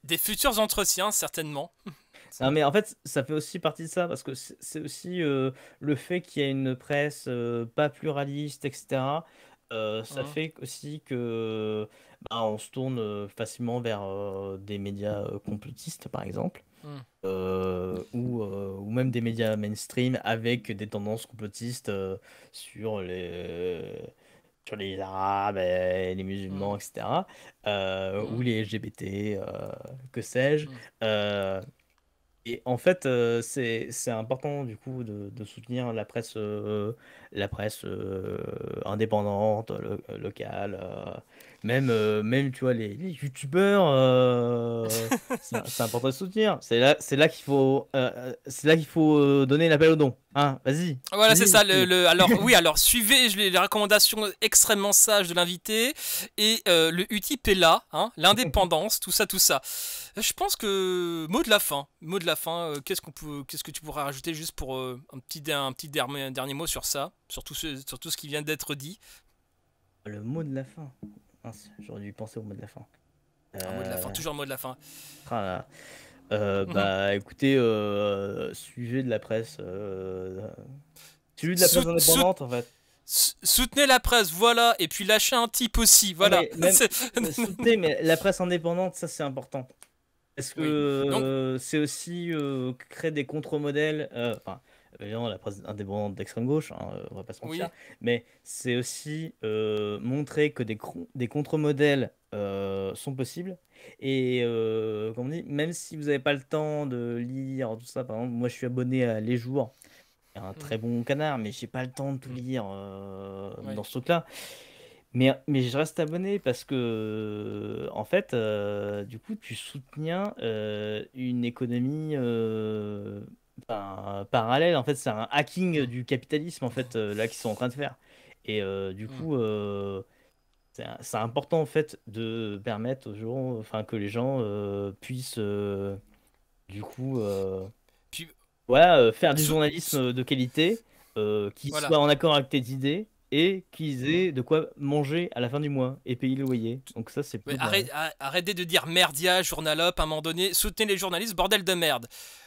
des futurs entretiens, certainement. Non, mais en fait, ça fait aussi partie de ça, parce que c'est aussi le fait qu'il y ait une presse pas pluraliste, etc. Ça Mhm, fait aussi que bah, on se tourne facilement vers des médias complotistes, par exemple, mhm, ou même des médias mainstream avec des tendances complotistes sur sur les Arabes et les musulmans, mhm, etc. Ou mhm, les LGBT, que sais-je. mhm. Euh, et en fait, c'est important du coup de soutenir la presse indépendante, locale, même tu vois les youtubeurs, c'est important de soutenir. C'est là c'est là qu'il faut donner l'appel au don. Hein, vas-y, Voilà, c'est ça. vas-y. Alors, oui, alors suivez les recommandations extrêmement sages de l'invité. Et le Utip est là, hein, l'indépendance, tout ça, tout ça. Je pense que mot de la fin. Mot de la fin. Qu'est-ce que tu pourrais rajouter juste pour un petit dernier mot sur ça, sur tout ce qui vient d'être dit. Le mot de la fin. Mince, j'aurais dû penser au mot de la fin. Un mot de la fin, Euh, toujours un mot de la fin. ah là. Mhm. Bah écoutez, suivez de la presse. Suivez de la presse Sout- sout- indépendante en fait. Soutenez la presse, voilà. Et puis lâchez un type aussi, Non voilà. mais même soutenez, mais la presse indépendante, ça c'est important. Parce que Oui. Donc, c'est aussi créer des contre-modèles. Enfin, évidemment, la presse indépendante d'extrême gauche, hein, on va pas se mentir. oui. Mais c'est aussi montrer que des contre-modèles sont possibles. Et comme on dit, même si vous n'avez pas le temps de lire tout ça, par exemple, moi je suis abonné à Les Jours, un Mhm. très bon canard, mais j'ai pas le temps de tout Mhm. lire Oui. dans ce truc-là. Mais je reste abonné parce que, en fait, du coup, tu soutiens une économie parallèle. En fait, c'est un hacking Mhm. du capitalisme, en fait, là, qu'ils sont en train de faire. Et du Mhm. coup, c'est important, en fait, de permettre aux gens, enfin, que les gens puissent, du coup, Puis, voilà, faire du sou- journalisme de qualité, qui voilà. soit en accord avec tes idées et qu'ils Mhm. aient de quoi manger à la fin du mois et payer le loyer. Donc ça, c'est Ouais, plutôt pas mal. arrêtez de dire merdia, journalope, à un moment donné. Soutenez les journalistes, bordel de merde.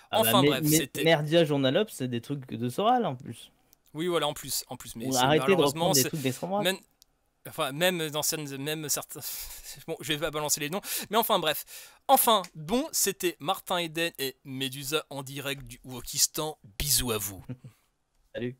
Ah bah, Enfin bref, c'était. Merdia Journalop, c'est des trucs de Soral en plus. Oui, voilà, en plus, mais On a c'est arrêté de malheureusement, reprendre des trucs d'extrême droite. même, enfin, même dans même certains. Bon, je vais pas balancer les noms, mais enfin bref. Enfin, bon, c'était Martin Eden et Médusa en direct du Wokistan. Bisous à vous. Salut.